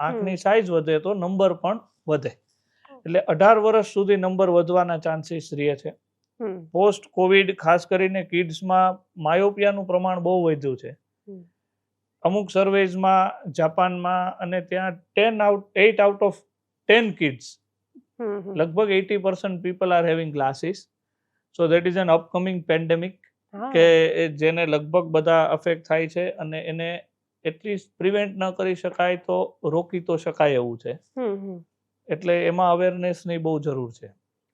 આંખની સાઇઝ વધે તો નંબર પણ વધે. એટલે 18 વર્ષ સુધી નંબર વધવાના ચાન્સીસ રહે છે. પોસ્ટ કોવિડ ખાસ કરીને કિડ્સમાં માયોપિયાનું પ્રમાણ બહુ વધ્યું છે. અમુક સર્વેઝમાં જાપાનમાં અને ત્યાં 8 આઉટ ઓફ 10 કિડ્સ, લગભગ 80% people are having glasses. So that is N upcoming pandemic કે જેને લગભગ બધા અફેક્ટ થાય છે, અને એને એટલીસ્ટ પ્રિવેન્ટ ન કરી શકાય તો રોકી તો શકાય એવું છે. એટલે એમાં અવેરનેસની બહુ જરૂર છે.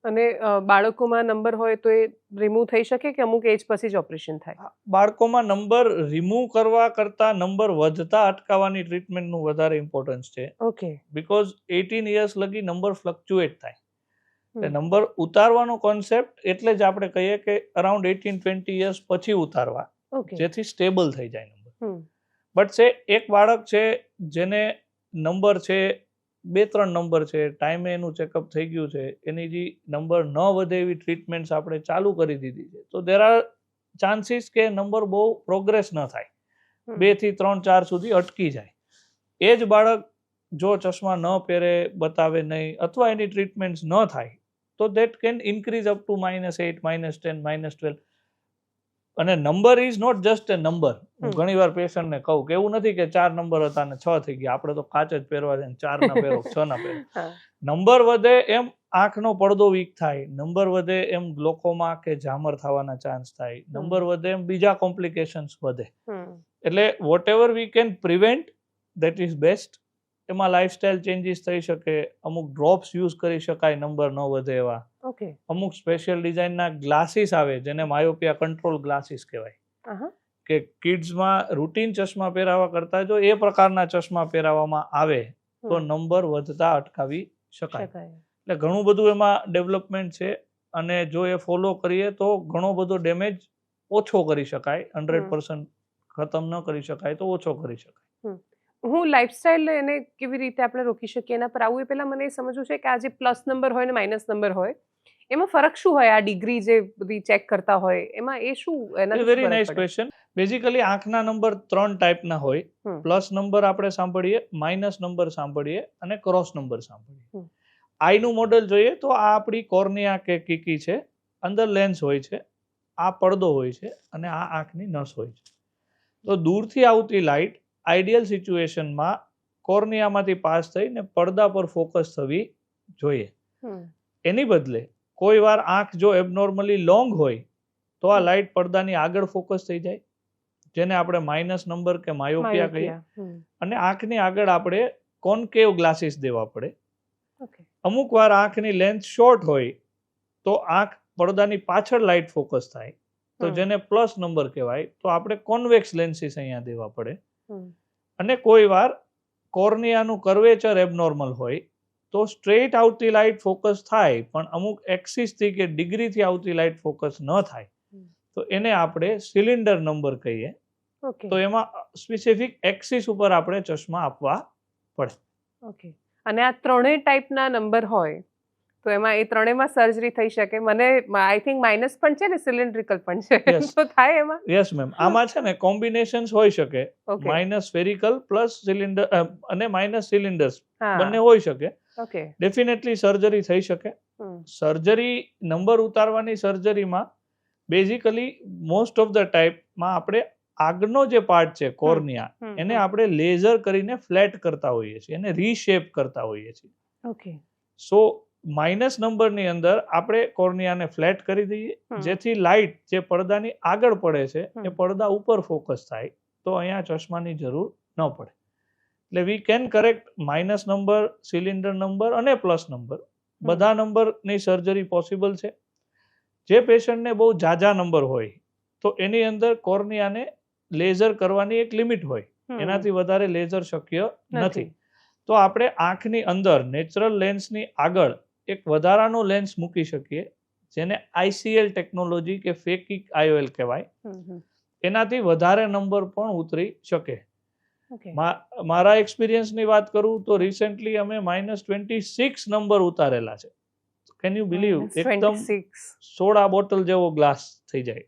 અને બાળકોમાં નંબર હોય તો એ રિમૂવ થઈ શકે કે અમુક એજ પછી જ ઓપરેશન થાય? બાળકોમાં નંબર રિમૂવ કરવા કરતાં નંબર વધતા અટકાવવાની ટ્રીટમેન્ટનું વધારે ઇમ્પોર્ટન્સ છે. ઓકે. બીકોઝ 18 યર્સ લગી નંબર ફ્લક્ચ્યુએટ થાય. નંબર ઉતારવાનો કોન્સેપ્ટ એટલે જ આપણે કહીએ કે અરાઉન્ડ 18-20 યર્સ પછી ઉતારવા, જેથી સ્ટેબલ થઈ જાય નંબર. બટ એક બાળક છે જેને નંબર છે 2-3 નંબર છે, ટાઈમે એનું ચેકઅપ થઈ ગયું છે, એની જે નંબર ન વધે એવી ટ્રીટમેન્ટ્સ આપણે ચાલુ કરી દીધી છે, તો દેર આર ચાન્સીસ કે નંબર બહુ પ્રોગ્રેસ ન થાય, 2 થી 3-4 સુધી અટકી જાય. એ જ બાળક જો ચશ્મા ન પહેરે, બતાવે નહીં, અથવા એની ટ્રીટમેન્ટ્સ ન થાય, તો that can increase up to -8, -10, -12. અને number is not just a number. હું ઘણી વાર પેશન્ટને કહું કે એવું નથી કે 4 નંબર હતા ને 6 થઈ ગયા, આપણે તો કાચ જ પહેરવા છે, 4 ના પહેરો, 6 ના પહેરો. નંબર વધે એમ આંખનો પડદો વીક થાય, નંબર વધે એમ ગ્લોકોમા કે ઝામર થવાના ચાન્સ થાય, નંબર વધે એમ બીજા કોમ્પ્લિકેશન્સ વધે. એટલે whatever we can prevent that is best. એમાં લાઇફસ્ટાઇલ ચેન્જીસ થઈ શકે, અમુક ડ્રોપ્સ યુઝ કરી શકાય નંબર ન વધે એવા. અમુક સ્પેશિયલ ડિઝાઇનના ગ્લાસીસ આવે જેને માયોપિયા કંટ્રોલ ગ્લાસીસ કહેવાય, કે કિડ્સમાં રૂટીન ચશ્મા પહેરાવા કરતાં જો એ પ્રકારના ચશ્મા પહેરાવવામાં આવે તો નંબર વધતા અટકાવી શકાય. એટલે ઘણું બધું એમાં ડેવલપમેન્ટ છે, અને જો એ ફોલો કરીએ તો ઘણો બધો ડેમેજ ઓછો કરી શકાય. 100% ખતમ ન કરી શકાય તો ઓછો કરી શકાય. હું લાઇફસ્ટાઇલ એને કેવી રીતે આપણે રોકી શકીએ એના પર આવું એ પહેલા મને એ સમજવું છે કે આ જે પ્લસ નંબર હોય ને માઇનસ નંબર હોય, એમાં ફરક શું હોય? આ ડિગ્રી જે બધી ચેક કરતા હોય એમાં એ શું? Very nice question. બેઝિકલી આંખના નંબર 3 ટાઈપના હોય. પ્લસ નંબર આપણે સાંભળીએ, માઇનસ નંબર સાંભળીએ, અને ક્રોસ નંબર સાંભળીએ. આઈનું મોડલ જોઈએ તો આ આપણી કોર્નિયા કે કીકી છે, અંદર લેન્સ હોય છે, આ પડદો હોય છે, અને આ આંખની નસ હોય છે. તો દૂરથી આવતી લાઇટ આઈડિયલ સિચ્યુએશનમાં કોર્નિયામાંથી પાસ થઈને પડદા પર ફોકસ થવી જોઈએ. એની બદલે કોઈ વાર આંખ જો એબનોર્મલી લોંગ હોય તો આ લાઇટ પડદાની આગળ ફોકસ થઈ જાય, જેને આપણે માઇનસ નંબર કે માયોપિયા કહીએ. અને આંખની આગળ આપણે કોન્કેવ ગ્લાસીસ દેવા પડે. અમુક વાર આંખની લેન્થ શોર્ટ હોય તો આંખ પડદાની પાછળ લાઇટ ફોકસ થાય, તો જેને પ્લસ નંબર કહેવાય, તો આપણે કોન્વેક્સ લેન્સીસ અહીંયા દેવા પડે. અને કોઈ વાર કોર્નિયાનું કર્વેચર એબનોર્મલ હોય તો સ્ટ્રેટ આવતી લાઇટ ફોકસ થાય પણ અમુક એક્સિસથી કે ડિગ્રીથી આવતી લાઇટ ફોકસ ન થાય તો એને આપણે સિલિન્ડર નંબર કહીએ. ઓકે તો એમાં સ્પેસિફિક એક્સિસ ઉપર આપણે ચશ્મા આપવા પડે. ઓકે. અને આ ત્રણેય ટાઈપના નંબર હોય તો એમાં એ ત્રણેયમાં સર્જરી થઈ શકે. મને આઈ થિંક માઇનસ પણ છે ને સિલિન્ડ્રિકલ પણ છે, Yes. તો થાય એમાં? યસ મેમ, આમાં છે ને કોમ્બિનેશન્સ હોઈ શકે, okay. Minus spherical plus cylinder અને માઇનસ સિલિન્ડર્સ હા. બંને હોઈ શકે. ઓકે. ડેફિનેટલી સર્જરી થઈ શકે. હમ. સર્જરી નંબર ઉતારવાની સર્જરીમાં બેઝિકલી મોસ્ટ ઓફ ધ ટાઈપમાં આપણે આગળનો જે પાર્ટ છે કોર્નિયા હમ. એને આપણે લેઝર કરીને ફ્લેટ કરતા હોઈએ છીએ, એને રીશેપ કરતા હોઈએ છીએ. ઓકે. સો માઇનસ નંબરની અંદર આપણે કોર્નિયાને ફ્લેટ કરી દઈએ જેથી લાઇટ જે પડદાની આગળ પડે છે એ પડદા ઉપર ફોકસ થાય તો અહીંયા ચશ્માની જરૂર ન પડે. એટલે we can correct minus number, cylinder number અને પ્લસ નંબર બધા નંબરની સર્જરી પોસિબલ છે. જે પેશન્ટને બહુ ઝાઝા નંબર હોય તો એની અંદર કોર્નિયાને લેઝર કરવાની એક લિમિટ હોય, એનાથી વધારે લેઝર શક્ય નથી. તો આપણે આંખની અંદર નેચરલ લેન્સની આગળ એક વધારાનો લેન્સ મૂકી શકીએ જેને ICL ટેકનોલોજી કે ફેકિક IOL કહેવાય. એનાથી વધારે નંબર પણ ઉતરી શકે. મારા એક્સપિરિયન્સની વાત કરું તો રિસેન્ટલી અમે -26 નંબર ઉતારેલા છે. Can you believe? એકદમ સોડા બોટલ જેવો ગ્લાસ થઈ જાય.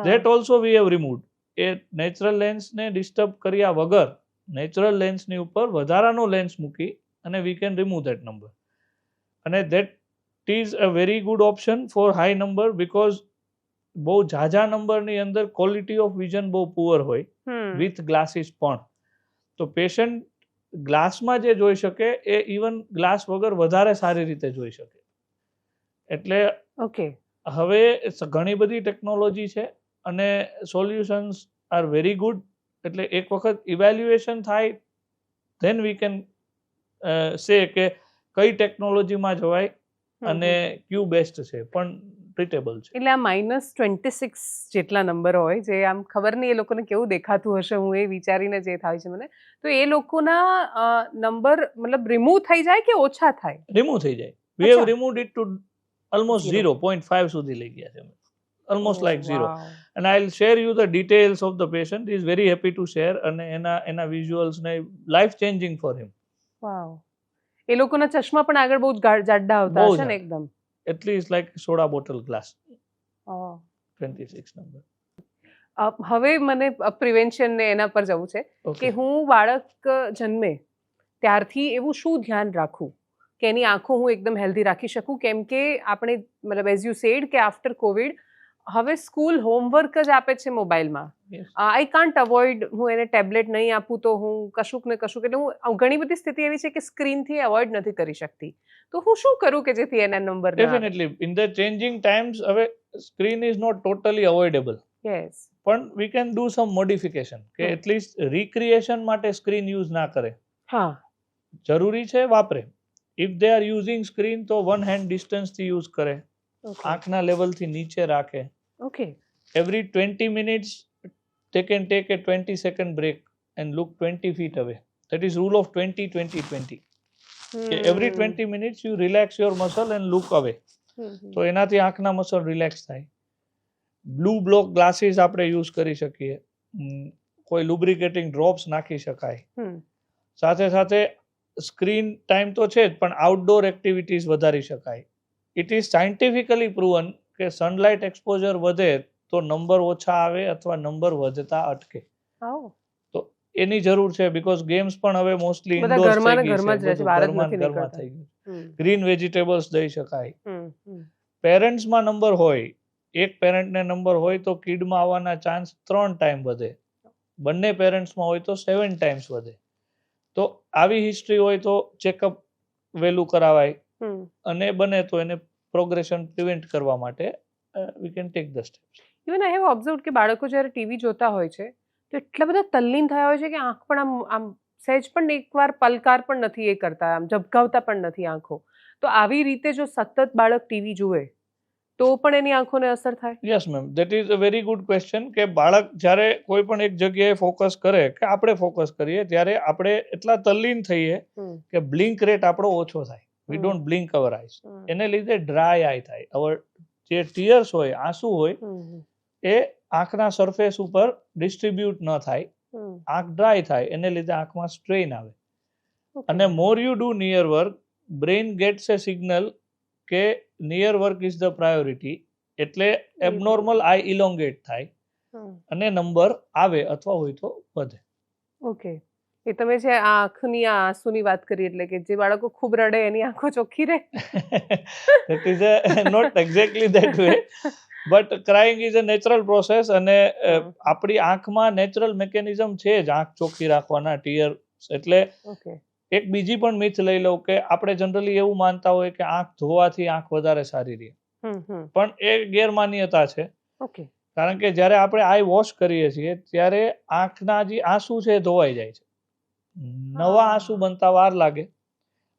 That also we have removed. એ નેચરલ લેન્સને ડિસ્ટર્બ કર્યા વગર નેચરલ લેન્સની ઉપર વધારાનો લેન્સ મૂકી અને we can remove that number. અને that is a very good option for high number because બહુ ઝાઝા નંબરની અંદર ક્વોલિટી ઓફ વિઝન બહુ પુઅર હોય વિથ ગ્લાસીસ પણ. તો પેશન્ટ ગ્લાસમાં જે જોઈ શકે એ ઇવન ગ્લાસ વગર વધારે સારી રીતે જોઈ શકે. એટલે ઓકે. હવે ઘણી બધી ટેકનોલોજી છે અને સોલ્યુશન્સ આર વેરી ગુડ. એટલે એક વખત ઇવેલ્યુએશન થાય ધેન વી કેન સે કે કઈ ટેકનોલોજીમાં જવાય અને ક્યુ બેસ્ટ છે, પણ ટ્રીટેબલ છે. એટલે આ -26 જેટલા નંબર હોય જે આમ ખબર નહીં એ લોકોને કેવું દેખાતું હશે, હું એ વિચારીને જે થાય છે મને, તો એ લોકોના નંબર મતલબ રિમૂવ થઈ જાય કે ઓછા થાય? રિમૂવ થઈ જાય. We have removed it to almost 0.5 સુધી લઈ ગયા છે. Almost like 0. and I'll share you the details of the patient. He is very happy to share અને એના વિઝ્યુઅલ્સ ને લાઈફ ચેન્જિંગ ફોર હિમ. વાવ. એ લોકોના ચશ્મા પણ આગળ બહુ જાડા આવતા હશે ને એકદમ? At least like soda bottle glass. 26 number. હવે મને પ્રિવેન્શન ને એના પર જવું છે કે હું બાળક જન્મે ત્યારથી એવું શું ધ્યાન રાખું કે એની આંખો હું એકદમ હેલ્ધી રાખી શકું? કેમ કે આપણે મતલબ એઝ યુ સેડ કે આફ્ટર કોવિડ હવે સ્કૂલ હોમવર્ક જ આપે છે મોબાઈલમાં. આઈ કાન્ટ અવોઇડ, હું એને ટેબ્લેટ નહીં આપું તો હું કશુંક ને કશુંક, એટલે હું ઘણી બધી સ્થિતિ એવી છે કે સ્ક્રીનથી અવોઇડ નથી કરી શકતી. તો હું શું કરું કે જેથી એના number? Definitely in the changing times હવે screen is not totally avoidable. Yes. પણ we can do some modification કે એટલીસ્ટ રિક્રિએશન માટે સ્ક્રીન યુઝ ના કરે. હા, જરૂરી છે વાપરે. If they are using screen તો 1 hand ડિસ્ટન્સથી યુઝ કરે, આંખના લેવલથી નીચે રાખે. Okay. Every 20 minutes they can take a 20-second break and look 20 feet away. That is rule of 20-20-20. Every 20 minutes you relax your muscle and look away. તો એનાથી આંખના muscle relax થાય. Blue block glasses આપણે use કરી શકીએ. કોઈ lubricating drops નાખી શકાય. સાથે સાથે સ્ક્રીન ટાઈમ તો છે જ પણ આઉટડોર એક્ટિવિટીઝ વધારી શકાય. ઇટ ઇઝ સાયન્ટિફિકલી પ્રૂવન કે સનલાઇટ એક્સપોઝર વધે તો નંબર ઓછા આવે અથવા નંબર વધતા અટકે. તો એની જરૂર છે બિકોઝ ગેમ્સ પણ હવે મોસ્ટલી ઇન્ડોર થઈ ગયું. ગ્રીન વેજીટેબલ્સ દઈ શકાય. પેરેન્ટ્સમાં નંબર હોય, એક પેરેન્ટને નંબર હોય તો કિડમાં આવવાના ચાન્સ 3 ટાઈમ વધે. બંને પેરેન્ટ્સમાં હોય તો 7 times વધે. તો આવી હિસ્ટ્રી હોય તો ચેકઅપ વહેલું કરાવાય અને બને તો એને પ્રોગ્રેશન પ્રિવેન્ટ કરવા માટે we can take the steps. Even I have observed કે બાળકો જ્યારે ટીવી જોતા હોય છે તો એટલા બધા તલ્લીન થયા હોય છે કે આંખ પણ આમ સહેજ પણ એકવાર પલકાર પણ નથી એ કરતા, આમ ઝબકાવતા પણ નથી આંખો. તો આવી રીતે જો સતત બાળક ટીવી જુએ તો પણ એની આંખોને અસર થાય? Yes ma'am, that is a very good question કે બાળક જ્યારે કોઈ પણ એક જગ્યાએ ફોકસ કરે કે આપણે ફોકસ કરીએ ત્યારે આપણે એટલા તલ્લીન થઈએ કે બ્લિંક રેટ આપણો ઓછો થાય. We don't blink our eyes. એને લીધે ડ્રાય આઈ થાય. અવર જે ટીયર્સ હોય, આંસુ હોય, એ આંખના સરફેસ ઉપર ડિસ્ટ્રીબ્યુટ ન થાય, આંખ ડ્રાય થાય, એને લીધે આંખમાં સ્ટ્રેન આવે. અને more you do near work, brain gets a signal કે near work is the priority, એટલે એબનોર્મલ આઈ ઇલોંગેટ થાય અને નંબર આવે અથવા હોય તો વધે. ઓકે, એ તમે જે આંખની આંસુની વાત કરી એટલે કે જે બાળકો ખૂબ રડે એની આંખો ચોખ્ખી રહે? That is not exactly that way, but crying is a natural process અને આપણી આંખમાં નેચરલ મિકેનિઝમ છે જ આંખ ચોખ્ખી રાખવાના, ટીયર. એટલે એક બીજી પણ મિથ લઈ લઉં કે આપણે જનરલી એવું માનતા હોય કે આંખ ધોવાથી આંખ વધારે સારી રહે, પણ એ ગેરમાન્યતા છે. કારણ કે જ્યારે આપણે આઈ વોશ કરીએ છીએ ત્યારે આંખના જે આંસુ છે એ ધોવાઈ જાય છે, નવા આંસુ બનતા વાર લાગે,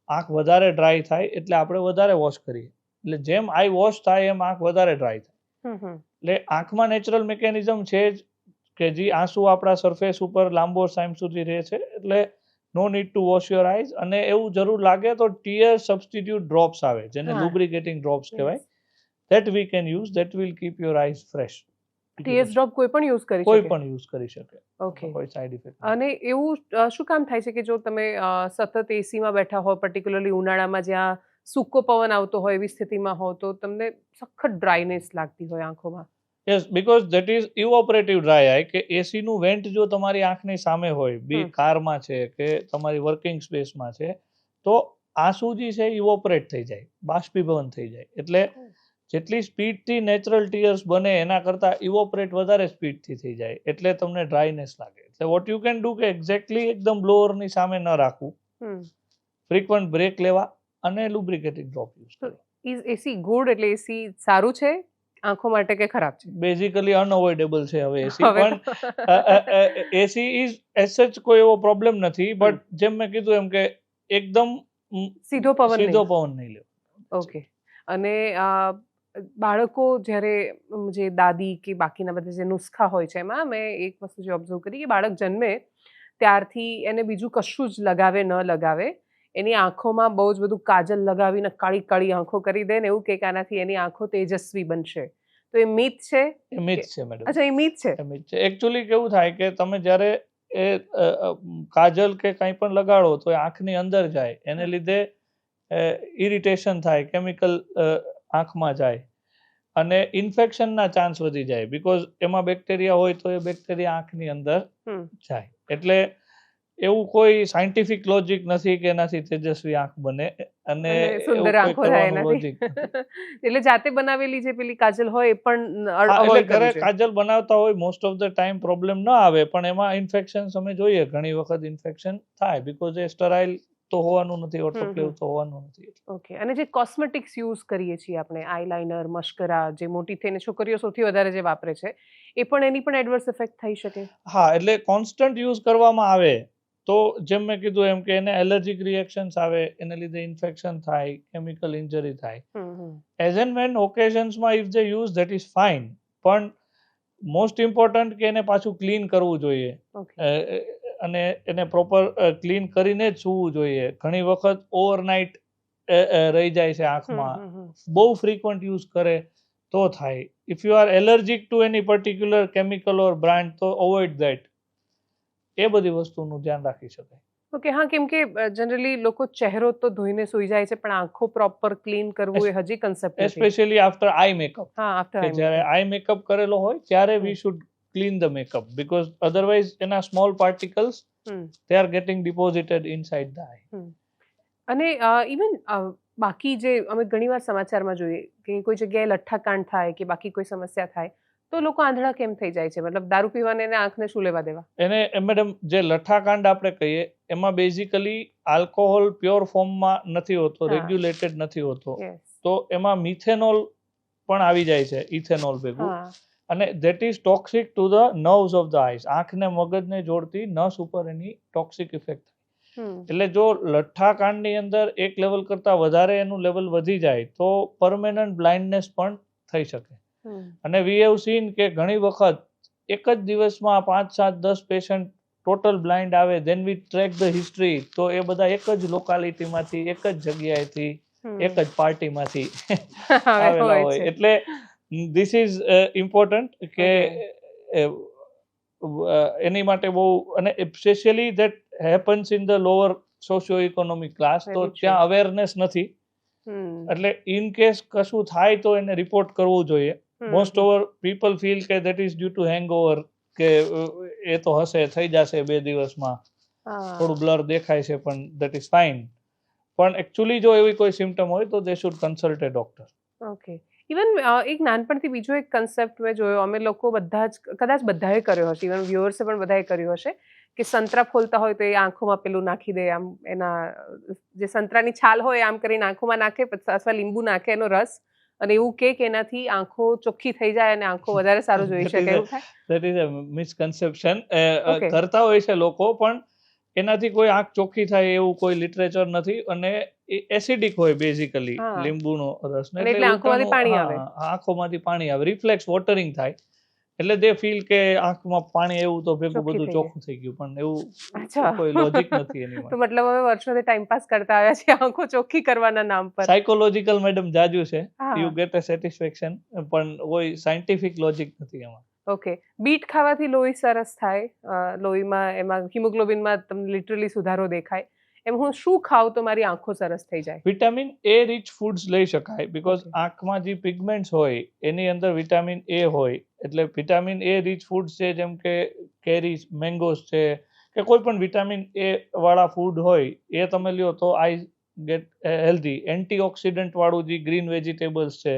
આંખ વધારે ડ્રાય થાય, એટલે આપણે વધારે વોશ કરીએ. એટલે જેમ આઈ વોશ થાય એમ આંખ વધારે ડ્રાય થાય. એટલે આંખમાં નેચરલ મિકેનિઝમ છે જ કે જે આંસુ આપણા સરફેસ ઉપર લાંબો ટાઈમ સુધી રહે છે. એટલે no need to wash your eyes. અને એવું જરૂર લાગે તો ટીયર સબસ્ટિટ્યુટ ડ્રોપ્સ આવે જેને લુબ્રિકેટિંગ ડ્રોપ્સ કહેવાય, that we can use, that will keep your eyes fresh. Tears drop કોઈ પણ યુઝ કરી શકે? કોઈ પણ યુઝ કરી શકે. ઓકે. કોઈ સાઇડ ઇફેક્ટ. અને એવું શું કામ થાય છે કે જો તમે સતત એસીમાં બેઠા હો, પર્ટિક્યુલરલી ઉનાળામાં જ્યાં સૂકો પવન આવતો હોય એવી સ્થિતિમાં હો, તો તમને સખત ડ્રાયનેસ લાગતી હોય આંખોમાં? Yes, because that is evaporative dry eye. કે એસીનું વેન્ટ જો તમારી આંખની સામે હોય, બી કારમાં છે કે તમારી વર્કિંગ સ્પેસમાં છે, તો આંસુ જે છે ઇવોપરેટ થઈ જાય, બાષ્પીભવન થઈ જાય. એટલે જેટલી સ્પીડથી નેચરલ ટીયર્સ બને એના કરતાં ઇવોપરેટ વધારે સ્પીડથી થઈ જાય, એટલે તમને ડ્રાયનેસ લાગે. એટલે વોટ યુ કેન ડુ કે એક્ઝેક્ટલી એકદમ બ્લોઅરની સામે ન રાખવું, ફ્રીક્વન્ટ બ્રેક લેવા અને લુબ્રિકેટિંગ ડ્રોપ યુઝ કરવો. Is AC good? એટલે એસી સારું છે આંખો માટે કે ખરાબ છે? બેઝિકલી અનઅવોઇડેબલ છે હવે એસી, પણ એસી ઇઝ એઝ સચ કોઈ એવો પ્રોબ્લેમ નથી, બટ જેમ મેં કીધું એમ કે એકદમ સીધો પવન નહીં લેવો. ઓકે. અને બાળકો જ્યારે જે દાદી કે બાકીના બધા જે નુસ્ખા હોય છે એમાં મેં એક વસ્તુ જે ઓબ્ઝર્વ કરી કે બાળક જન્મે ત્યારથી એને બીજું કશું જ લગાવે ન લગાવે, એની આંખોમાં બહુ જ બધું કાજલ લગાવીને કાળી કાળી આંખો કરી દે ને એવું કે આનાથી એની આંખો તેજસ્વી બનશે. તો એ મિથ છે? એ મિથ છે મેડમ. અચ્છા, એ મિથ છે. એ મિથ છે. એકચ્યુઅલી કેવું થાય કે તમે જ્યારે એ કાજલ કે કંઈ પણ લગાડો તો એ આંખની અંદર જાય, એને લીધે ઇરિટેશન થાય, કેમિકલ આંખમાં જાય અને ઇન્ફેક્શનના ચાન્સ વધી જાય, બીકોઝ એમાં બેક્ટેરિયા હોય તો એ બેક્ટેરિયા આંખની અંદર જાય. એટલે એવું કોઈ સાયન્ટિફિક લોજિક નથી કે એનાથી તેજસ્વી આંખ બને અને સુંદર આંખો થાય એનાથી. એટલે જાતે બનાવેલી જે પેલી કાજલ હોય એ પણ અવોઇડ કરવી જોઈએ. કાજલ બનાવતા હોય most of the time problem ન આવે, પણ એમાં ઇન્ફેક્શન અમે જોઈએ ઘણી વખત ઇન્ફેક્શન થાય, બીકોઝ એ સ્ટરાઇલ તો હોવાનું નથી, ઓટોક્લેવ તો હોવાનું નથી. ઓકે. અને જે કોસ્મેટિક્સ યુઝ કરીએ છીએ આપણે, આઈલાઇનર, મસ્કરા, જે મોટી થઈને છોકરીઓ સૌથી વધારે જે વાપરે છે, એ પણ એની પણ એડવર્સ ઇફેક્ટ થઈ શકે? હા, એટલે કોન્સ્ટન્ટ યુઝ કરવામાં આવે તો જેમ મેં કીધું એમ કે એને એલર્જીક રિએક્શન્સ આવે, એને લીધે ઇન્ફેક્શન થાય, કેમિકલ ઇન્જરી થાય. એઝ એન્ડ વેન ઓકેઝન્સમાં if they use that is fine, પણ મોસ્ટ ઇમ્પોર્ટન્ટ કે એને પાછું ક્લીન કરવું જોઈએ અને એને પ્રોપર ક્લીન કરીને જ સૂવું જોઈએ. ઘણી વખત ઓવરનાઇટ રહી જાય છે આંખમાં, બહુ ફ્રીક્વન્ટ યુઝ કરે તો થાય. If you are allergic to any particular chemical or brand તો અવોઇડ ધેટ. એ બધી વસ્તુનું ધ્યાન રાખી શકાય. ઓકે. હા, કેમ કે જનરલી લોકો ચહેરો તો ધોઈને સૂઈ જાય છે, પણ આંખો પ્રોપર ક્લીન કરવું એ હજી કન્સેપ્ટ નથી. Especially after eye makeup. હા, આફ્ટર જ્યારે આઈ મેકઅપ કરેલો હોય ત્યારે we should clean the makeup, because otherwise એના small particles they are getting deposited inside the eye. અને ઇવન બાકી જે અમે ઘણીવાર સમાચારમાં જોઈએ કે કોઈ જગ્યાએ લઠ્ઠાકાંડ થાય કે બાકી કોઈ સમસ્યા થાય તો લોકો આંધળા કેમ થઈ જાય છે? મતલબ દારૂ પીવાને એને આંખને શું લેવા દેવા? એને મેડમ જે લઠ્ઠાકાંડ આપણે કહીએ એમાં બેઝિકલી આલ્કોહોલ પ્યોર ફોર્મમાં નથી હોતો, રેગ્યુલેટેડ નથી હોતો, તો એમાં મિથેનોલ પણ આવી જાય છે, ઇથેનોલ ભેગું, અને that is toxic to the nerves of the eyes. આંખને મગજને જોડતી નસ ઉપર એની ટોક્સિક ઇફેક્ટ થાય. એટલે જો લઠ્ઠાકાંડની અંદર એક લેવલ કરતાં વધારે એનું લેવલ વધી જાય તો પરમેનન્ટ બ્લાઇન્ડનેસ પણ થઈ શકે. અને વી હેવ સીન કે ઘણી વખત એક જ દિવસમાં 5, 7, 10 પેશન્ટ ટોટલ બ્લાઇન્ડ આવે, then we track the history, તો એ બધા એક જ લોકાલિટીમાંથી, એક જ જગ્યાએથી, એક જ પાર્ટીમાંથી આવેલા હોય. એટલે ધીસ ઇઝ ઇમ્પોર્ટન્ટ કે એની માટે બહુ, અને specially that happens in the lower socio economic class, તો ત્યાં અવેરનેસ નથી. એટલે ઇન કેસ કશું થાય તો એને રિપોર્ટ કરવું જોઈએ. મોસ્ટ ઓવર પીપલ ફીલ કે that is due to hangover, કે એ તો હશે, થઈ જશે 2 દિવસમાં, થોડું બ્લર દેખાય છે પણ દેટ ઇઝ ફાઇન. પણ એકચ્યુઅલી જો એવી કોઈ સિમ્ટમ હોય તો they should consult A doctor. Okay. Even એક નાનપણથી બીજો એક કન્સેપ્ટ મેં જોયો, અમે લોકો બધા જ, કદાચ બધાએ કર્યો હશે, ઇવન વ્યુઅર્સે પણ બધાએ કર્યો હશે, કે સંતરા ફોલતા હોય તો એ આંખોમાં પેલું નાખી દે, આમ એના જે સંતરાની છાલ હોય આમ કરીને આંખોમાં નાખે, અથવા લીંબુ નાખે એનો રસ, અને એવું કે એનાથી આંખો ચોખ્ખી થઈ જાય અને આંખો વધારે સારું જોઈ શકે. એવું થાય? That is a misconception. કરતા હોય છે લોકો, પણ એનાથી કોઈ આંખ ચોખ્ખી થાય એવું કોઈ લિટરેચર નથી. અને એસિડિક હોય બેઝિકલી લીંબુનો રસ, ને એટલે આંખોમાંથી પાણી આવે, આંખોમાંથી પાણી આવે, રિફ્લેક્સ વોટરિંગ થાય, એટલે દે ફીલ કે આંખમાં પાણી એવું તો ભેગું બધું ચોખ્ખું થઈ ગયું, પણ એવું કોઈ લોજિક નથી એની. તો મતલબ હવે વર્ષોથી ટાઈમ પાસ કરતા આવ્યા છે આંખો ચોખ્ખી કરવાના નામ પર. સાયકોલોજીકલ મેડમ જાજુ છે, યુ ગેટ અ સેટિસ્ફેક્શન, પણ કોઈ સાયન્ટિફિક લોજિક નથી એમાં. ઓકે. બીટ ખાવાથી લોહી સરસ થાય, લોહીમાં એમાં હિમોગ્લોબિનમાં તમને લિટરલી સુધારો દેખાય, એમ હું શું ખાઉં તો મારી આંખો સરસ થઈ જાય? વિટામિન એ રીચ ફૂડ્સ લઈ શકાય, બીકોઝ આંખમાં જે પિગમેન્ટ્સ હોય એની અંદર વિટામિન એ હોય, એટલે વિટામિન એ રીચ ફૂડ્સ છે, જેમ કે કેરીઝ, મેંગોઝ છે, કે કોઈ પણ વિટામિન એ વાળા ફૂડ હોય એ તમે લ્યો તો આઈ ગેટ હેલ્ધી. એન્ટીઓક્સિડન્ટ વાળું જે ગ્રીન વેજીટેબલ્સ છે,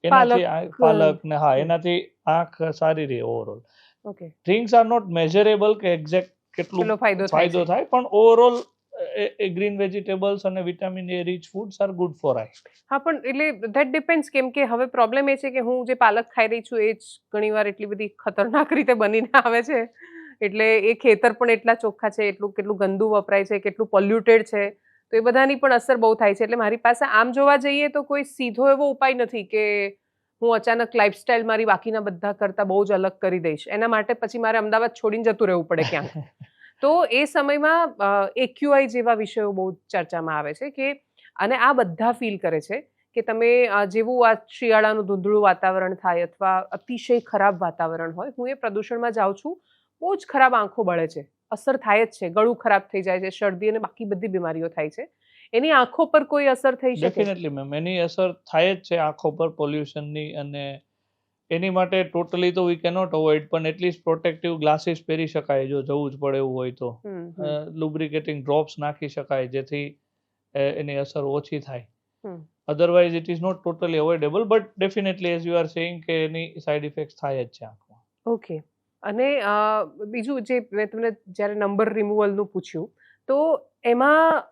એનાથી પાલક ને, એનાથી આંખ સારી રહે overall. Okay. Things are not measurable કે એક્ઝેક્ટ કેટલું ફાયદો થાય, પણ ઓવરઓલ ગ્રીન વેજીટેબલ્સ અને vitamin A rich foods are good for eye. હા, પણ એટલે ધેટ ડિપેન્ડ્સ, કેમ કે હવે પ્રોબ્લેમ એ છે કે હું જે પાલક ખાઈ રહી છું એ જ ઘણીવાર એટલી બધી ખતરનાક રીતે બનીને આવે છે, એટલે એ ખેતર પણ એટલા ચોખ્ખા છે, કેટલું ગંદુ વપરાય છે, કેટલું પોલ્યુટેડ છે, તો એ બધાની પણ અસર બહુ થાય છે. એટલે મારી પાસે આમ જોવા જઈએ તો કોઈ સીધો એવો ઉપાય નથી કે હું અચાનક લાઈફસ્ટાઈલ મારી બાકીના બધા કરતાં બહુ જ અલગ કરી દઈશ. એના માટે પછી મારે અમદાવાદ છોડીને જતું રહેવું પડે ક્યાંક. તો એ સમયમાં AQI જેવા વિષયો બહુ ચર્ચામાં આવે છે, કે અને આ બધા ફીલ કરે છે કે તમે જેવું આ શિયાળાનું ધૂંધળું વાતાવરણ થાય અથવા અતિશય ખરાબ વાતાવરણ હોય, હું એ પ્રદૂષણમાં જાઉં છું, બહુ જ ખરાબ આંખો બળે છે, અસર થાય જ છે, ગળું ખરાબ થઈ જાય છે, શરદી અને બાકી બધી બીમારીઓ થાય છે. એની આંખો પર કોઈ અસર થઈ શકે? ડેફિનેટલી મેમ, એની અસર થાય જ છે આંખો પર પોલ્યુશનની, અને એની માટે ટોટલી તો વી કેનોટ અવોઇડ, પણ એટલીસ્ટ પ્રોટેક્ટિવ ગ્લાસીસ પહેરી શકાય જો જવું જ પડે એવું હોય તો. લુબ્રિકેટિંગ ડ્રોપ્સ નાખી શકાય જેથી એની અસર ઓછી થાય. Otherwise it is not totally avoidable, but definitely as you are saying કે એની સાઇડ ઇફેક્ટ થાય જ છે આંખમાં. ઓકે. અને બીજું જે મેં તમને જ્યારે નંબર રિમૂવલનું પૂછ્યું, તો એમાં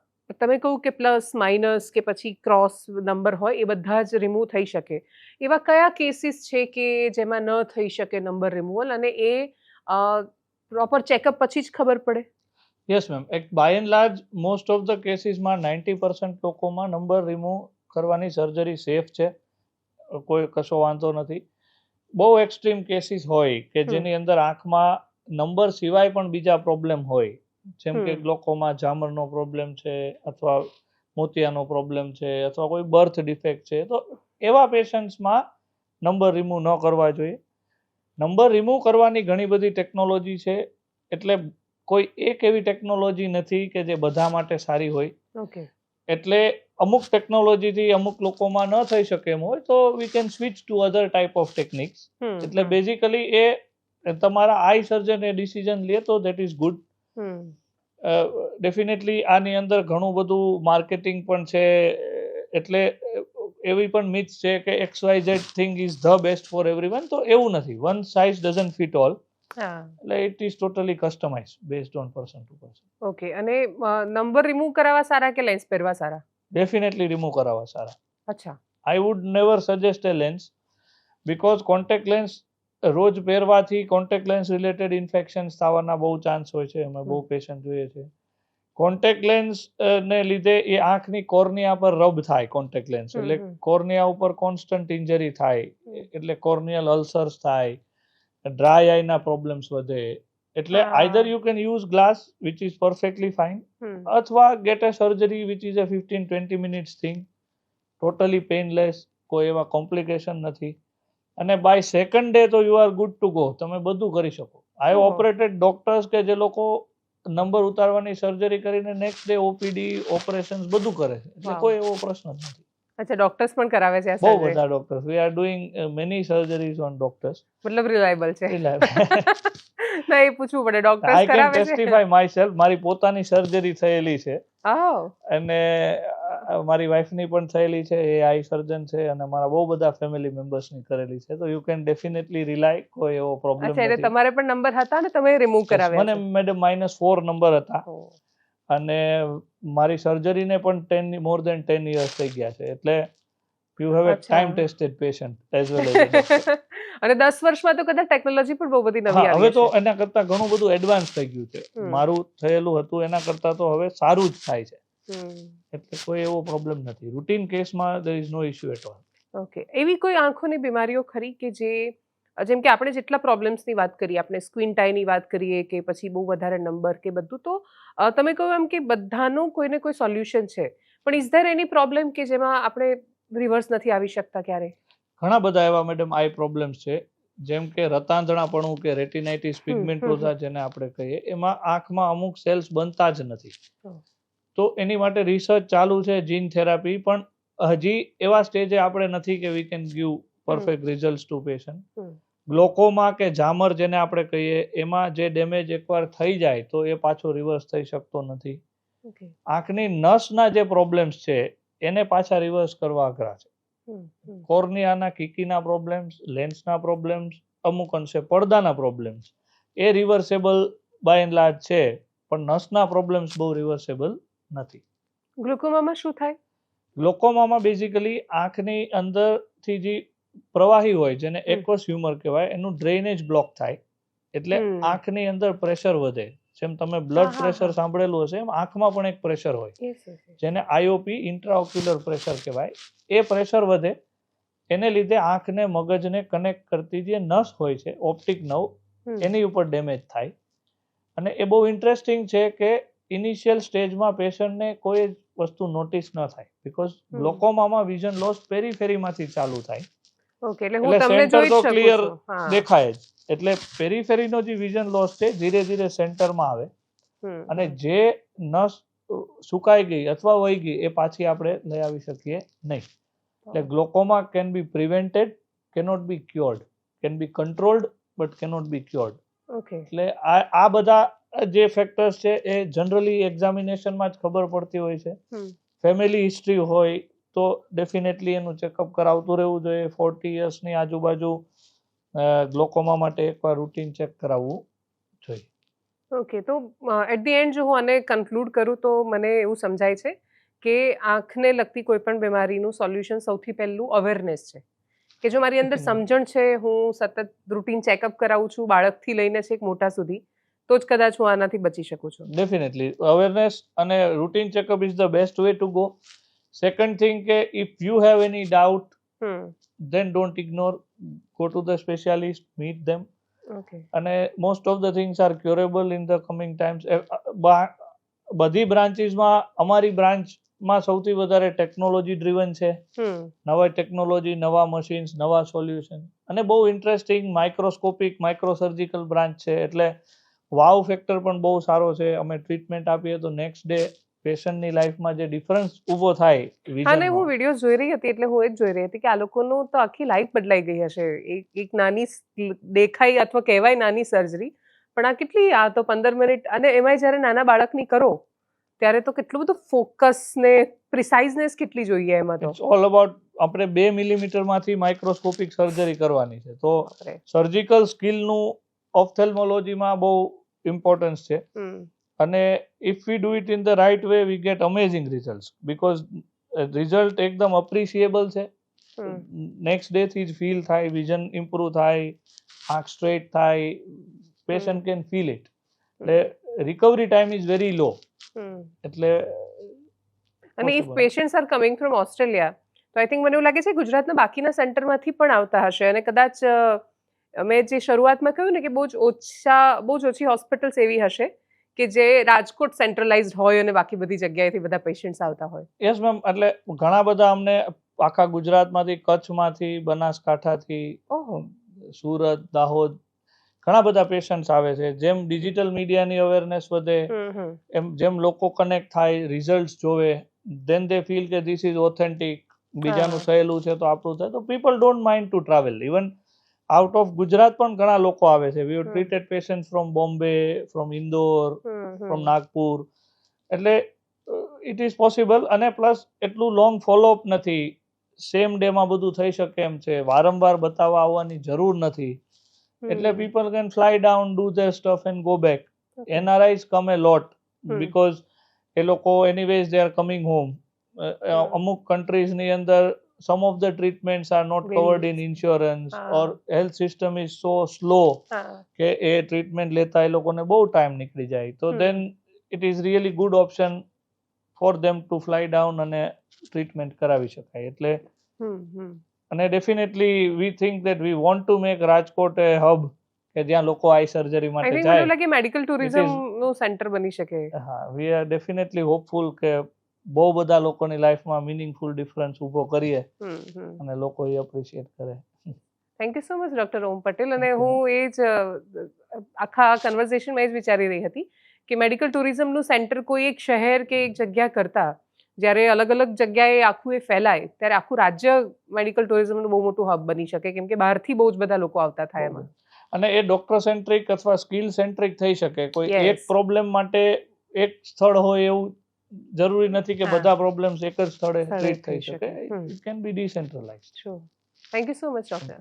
તમે કહું કે પ્લસ માઇનસ કે પછી ક્રોસ નંબર હોય એ બધા જ રિમૂવ થઈ શકે, એવા કયા કેસીસ છે કે જેમાં ન થઈ શકે નંબર રિમૂવલ, અને એ પ્રોપર ચેકઅપ પછી જ ખબર પડે? Yes ma'am, by and large most of the કેસીસમાં 90% લોકોમાં નંબર રિમૂવ કરવાની સર્જરી સેફ છે, કોઈ કશો વાંધો નથી. બહુ એક્સ્ટ્રીમ કેસીસ હોય કે જેની અંદર આંખમાં નંબર સિવાય પણ બીજા પ્રોબ્લેમ હોય, જેમ કે ગ્લોકોમા, ઝામરનો પ્રોબ્લેમ છે, અથવા મોતિયાનો પ્રોબ્લેમ છે, અથવા કોઈ બર્થ ડિફેક્ટ છે, તો એવા પેશન્ટ્સમાં નંબર રિમૂવ ન કરવા જોઈએ. નંબર રિમૂવ કરવાની ઘણી બધી ટેકનોલોજી છે, એટલે કોઈ એક એવી ટેકનોલોજી નથી કે જે બધા માટે સારી હોય. ઓકે. એટલે અમુક ટેકનોલોજીથી અમુક લોકોમાં ન થઈ શકે એમ હોય તો we can switch to other type of techniques. એટલે બેઝિકલી એ તમારા આઈ સર્જન એ ડિસિઝન લે તો દેટ ઇઝ ગુડ. ડેફિનેટલી આની અંદર ઘણું બધું માર્કેટિંગ પણ છે, એટલે એવી પણ મિથ્સ છે કે XYZ thing is the best for everyone, તો એવું નથી. One size doesn't fit all. એટલે it is totally customize based on person to person. Okay. અને નંબર રિમૂવ કરાવવા સારા કે લેન્સ પહેરવા સારા? ડેફિનેટલી રિમૂવ કરાવવા સારા. અચ્છા. I would never suggest A lens, because contact lens રોજ પહેરવાથી કોન્ટેક્ટ લેન્સ રિલેટેડ ઇન્ફેક્શન્સ થવાના બહુ ચાન્સ હોય છે. અમે બહુ પેશન્ટ જોઈએ છે. કોન્ટેક્ટ લેન્સ ને લીધે એ આંખની કોર્નિયા પર રબ થાય કોન્ટેક્ટ લેન્સ, એટલે કોર્નિયા ઉપર કોન્સ્ટન્ટ ઇન્જરી થાય, એટલે કોર્નિયલ અલ્સર્સ થાય, ડ્રાય આઈના પ્રોબ્લેમ્સ વધે. એટલે either you can use glass which is perfectly fine, અથવા get a surgery which is a 15-20 minutes thing, totally painless, કોઈ એવા કોમ્પ્લિકેશન નથી, અને બાય સેકન્ડ ડે તો you are good to go. તમે બધું કરી શકો. આઈ હેવ ઓપરેટેડ ડોક્ટર્સ કે જે લોકો નંબર ઉતારવાની સર્જરી કરીને નેક્સ્ટ ડે ઓપીડી ઓપરેશન્સ બધું કરે છે, એટલે કોઈ એવો પ્રશ્ન જ નથી. અચ્છા, ડોક્ટર્સ પણ કરાવે છે? બહુ બધા doctors, we are doing many surgeries on doctors. મતલબ રિલાયબલ છે? ના, એ પૂછવું પડે. ડોક્ટર્સ કરાવે છે? આઈ કેન ટેસ્ટિફાય માયસેલ્ફ, મારી પોતાની સર્જરી થયેલી છે, અને મારી વાઈફની પણ થયેલી છે, એ આઈ સર્જન છે, અને મારા બહુ બધા ફેમિલી મેમ્બર્સની કરેલી છે, તો યુ કેન ડેફિનેટલી રિલાય, કોઈ એવો પ્રોબ્લેમ નથી. એટલે તમારે પણ નંબર હતા ને તમે રિમૂવ કરાવ્યા? મને મેડમ -4 નંબર હતા, અને મારી સર્જરીને પણ મોર દેન 10 years થઈ ગયા છે, એટલે you have a time tested patient as well as. અને 10 વર્ષમાં તો કદાચ ટેકનોલોજી પણ બહુ બધી નવી આવી છે. હવે તો એના કરતા ઘણું બધું એડવાન્સ થઈ ગયું છે. મારું થયેલું હતું એના કરતા તો હવે સારું જ થાય છે, એટલે કોઈ એવો પ્રોબ્લેમ નથી. રૂટીન કેસમાં there is no issue at all. Okay. એવી કોઈ આંખોની બીમારીઓ ખરી કે જેમ કે આપણે જેટલા પ્રોબ્લેમ્સની વાત કરીએ, આપણે સ્ક્રીન ટાઈમની વાત કરીએ કે પછી બહુ વધારે નંબર કે બધું, તો તમે કહ્યું એમ કે બધાનું કોઈને કોઈ સોલ્યુશન છે, પણ ઇઝ ધેર એની પ્રોબ્લેમ કે જેમાં આપણે રિવર્સ નથી આવી શકતા ક્યારે? ઘણા બધા એવા મેડમ આઈ પ્રોબ્લેમ્સ છે, જેમ કે રતાંધણાપણું કે રેટિનાઇટિસ પિગમેન્ટોઝા જેને આપણે કહીએ, એમાં આંખમાં અમુક સેલ્સ બનતા જ નથી. તો એની માટે રિસર્ચ ચાલુ છે, જીન થેરાપી, પણ હજી એવા સ્ટેજે આપણે નથી કે we can give perfect result to patient. Glaucoma કે ઝામર જેને આપણે કહીએ, એમાં જે ડેમેજ એકવાર થઈ જાય તો એ પાછો રિવર્સ થઈ શકતો નથી. આંખની નસના જે પ્રોબ્લેમ્સ છે એને પાછા રિવર્સ કરવા અઘરા છે. કોર્નિયાના કીકીના પ્રોબ્લેમ્સ, લેન્સના પ્રોબ્લેમ્સ, અમુક અંશે પડદાના પ્રોબ્લેમ્સ, એ રિવર્સેબલ બાય એન્ડ લાર્જ છે, પણ નસના પ્રોબ્લેમ્સ બહુ રિવર્સેબલ નથી. ગ્લુકોમામાં શું થાય? ગ્લોકોમામાં બેઝિકલી આંખની અંદરથી જે પ્રવાહી હોય, જેને એક્વસ હ્યુમર કહેવાય, એનું ડ્રેનેજ બ્લોક થાય, એટલે આંખની અંદર પ્રેશર વધે. જેમ તમે બ્લડ પ્રેશર સાંભળેલું હશે, એમ આંખમાં પણ એક પ્રેશર હોય, જેને આઈઓપી, ઇન્ટ્રાઓક્યુલર પ્રેશર કહેવાય. એ પ્રેશર વધે, એને લીધે આંખને મગજને કનેક્ટ કરતી જે નસ હોય છે, ઓપ્ટિક નર્વ, એની ઉપર ડેમેજ થાય. અને એ બહુ ઇન્ટરેસ્ટિંગ છે કે ઇનિશિયલ સ્ટેજમાં પેશન્ટને કોઈ વસ્તુ નોટિસ ન થાય, બીકોઝ ગ્લોકોમામાં વિઝન લોસ પેરીફેરીમાંથી ચાલુ થાય. ઓકે, એટલે હું તમને જોઈ તો શકું ક્લિયર છું. દેખાય જ, એટલે પેરીફેરીનો જે વિઝન લોસ છે ધીરે ધીરે સેન્ટરમાં આવે, અને જે નસ સુકાઈ ગઈ અથવા વહી ગઈ એ પાછી આપણે લઈ આવી શકીએ નહીં. એટલે glaucoma can be prevented, cannot be cured, can be controlled but cannot be cured. એટલે આ બધા જે ફેક્ટર્સ છે એ જનરલી એક્ઝામિનેશનમાં જ ખબર પડતી હોય છે. ફેમિલી હિસ્ટ્રી હોય તો ડેફિનેટલી એનું ચેકઅપ કરાવતું રહેવું જોઈએ. 40 yearsની આજુબાજુ ગ્લોકોમા માટે એકવાર રૂટીન ચેક કરાવવું જોઈએ. ઓકે, તો એટ ધી એન્ડ જો હું આને કન્ક્લુડ કરું તો મને એવું સમજાય છે કે આંખને લગતી કોઈ પણ બીમારીનું સોલ્યુશન સૌથી પહેલું અવેરનેસ છે, કે જો મારી અંદર સમજણ છે, હું સતત રૂટીન ચેકઅપ કરાવું છું, બાળકથી લઈને છેક મોટા સુધી, તો જ કદાચ હું આનાથી બચી શકું છું. ડેફિનેટલી અવેરનેસ અને routine checkup is the best way to go. Second thing કે if you have any doubt, then don't ignore, go to the specialist, meet them. અને most of the things are curable in the coming times. બધી બ્રાન્ચીસમાં અમારી બ્રાન્ચમાં સૌથી વધારે technology driven છે. નવા technology, નવા machines, નવા સોલ્યુશન, અને બહુ ઇન્ટરેસ્ટિંગ માઇક્રોસ્કોપિક માઇક્રોસર્જિકલ બ્રાન્ચ છે, એટલે વાવ ફેક્ટર પણ બહુ સારો છે. અમે ટ્રીટમેન્ટ આપીએ તો નેક્સ્ટ ડે પેશન્ટની લાઈફમાં જે ડિફરન્સ ઊભો થાય. અને હું વિડીયો જોઈ રહી હતી, એટલે હું એ જ જોઈ રહી હતી કે આ લોકોનું તો આખી લાઈફ બદલાઈ ગઈ હશે. એક નાની દેખાય અથવા કહેવાય નાની સર્જરી, પણ આ કેટલી, આ તો 15 મિનિટ, અને એમાંય જ્યારે નાના બાળકની કરો ત્યારે તો કેટલું બધું ફોકસ ને પ્રિસાઇઝનેસ કેટલી જોઈએ એમાં. તો ઇટ્સ ઓલ અબાઉટ, આપણે 2 મિલીમીટરમાંથી માઇક્રોસ્કોપિક સર્જરી કરવાની છે, તો સર્જિકલ સ્કિલનું ઓપ્થેલ્મોલોજીમાં બહુ ઇમ્પોર્ટન્સ છે. અને if we do it in the right way, we get amazing result, because result એકદમ અપ્રિશિએબલ છે. નેક્સ્ટ ડે થી જ ફીલ થાય, વિઝન ઇમ્પ્રુવ થાય, આંખ સ્ટ્રેટ થાય, પેશન્ટ કેન ફીલ ઇટ. એટલે રિકવરી ટાઈમ ઇઝ વેરી લો. એટલે અને if patients R coming from Australia તો આઈ થિંક મને એવું લાગે છે ગુજરાતના બાકીના સેન્ટરમાંથી પણ આવતા હશે અને કદાચ મેં જે શરૂઆતમાં કહ્યું ને કે બહુ જ ઓછી હોસ્પિટલ્સ એવી હશે કે જે રાજકોટ સેન્ટ્રલાઇઝડ હોય અને બાકી બધી જગ્યાએથી બધા પેશન્ટ્સ આવતા હોય. યસ મેમ, એટલે ઘણા બધા અમને આખા ગુજરાતમાંથી, કચ્છમાંથી, બનાસકાંઠાથી, સુરત, દાહોદ ઘણા બધા પેશન્ટ્સ આવે છે. જેમ ડિજિટલ મીડિયાની અવેરનેસ વધે એમ જેમ લોકો કનેક્ટ થાય, રિઝલ્ટ જોવે, ધેન દે ફીલ કે ધીસ ઇઝ ઓથેન્ટિક, બીજાનું થયેલું છે તો આપણું થાય, તો people don't mind to travel. Even out of Gujarat પણ ઘણા લોકો આવે છે. We have treated patients from Bombay, from Indore, from Nagpur. એટલે ઇટ ઇઝ પોસિબલ. અને પ્લસ એટલું લોંગ ફોલોઅપ નથી, સેમ ડે માં બધું થઈ શકે એમ છે, વારંવાર બતાવવા આવવાની જરૂર નથી. એટલે people can fly down, do their stuff and go back. NRIs come a lot because એ લોકો anyways they are coming home. અમુક countries ની અંદર some of the treatments are not covered in insurance or health system is so slow કે એ treatment લેતા એ લોકોને બહુ time નીકળી જાય. તો then it is really good option for them to fly down અને ટ્રીટમેન્ટ કરાવી શકાય. એટલે અને definitely V think that we want to make Rajkot A hub કે જ્યાં લોકો આઈ સર્જરી માટે જાય. મને લાગે મેડિકલ ટુરિઝમ નું સેન્ટર બની શકે. હા, વી આર ડેફિનેટલી હોપફુલ કે બહુ બધા લોકોની લાઈફમાં મિનિંગફુલ ડિફરન્સ ઊભો કરીએ અને લોકો એ એપ્રિશિએટ કરે. Thank you so much doctor Om Patel. અને હું એ જ આખા કન્વર્ઝેશનમાં એ જ વિચારી રહી હતી કે મેડિકલ ટુરિઝમનું સેન્ટર કોઈ એક શહેર કે એક જગ્યા કરતા જ્યારે અલગ અલગ જગ્યાએ આખું એ ફેલાય ત્યારે આખું રાજ્ય મેડિકલ ટુરિઝમનું બહુ મોટું હબ બની શકે, કેમ કે બહારથી બહુ જ બધા લોકો આવતા થાય એમાં. અને એ ડોક્ટર સેન્ટ્રિક અથવા સ્કિલ સેન્ટ્રિક થઈ શકે. કોઈ એક પ્રોબ્લેમ માટે એક સ્થળ હોય એવું જરૂરી નથી કે બધા પ્રોબ્લેમ્સ એક જ સ્થળે ટ્રીટ થઈ શકે. It can be decentralised. Thank you so much doctor.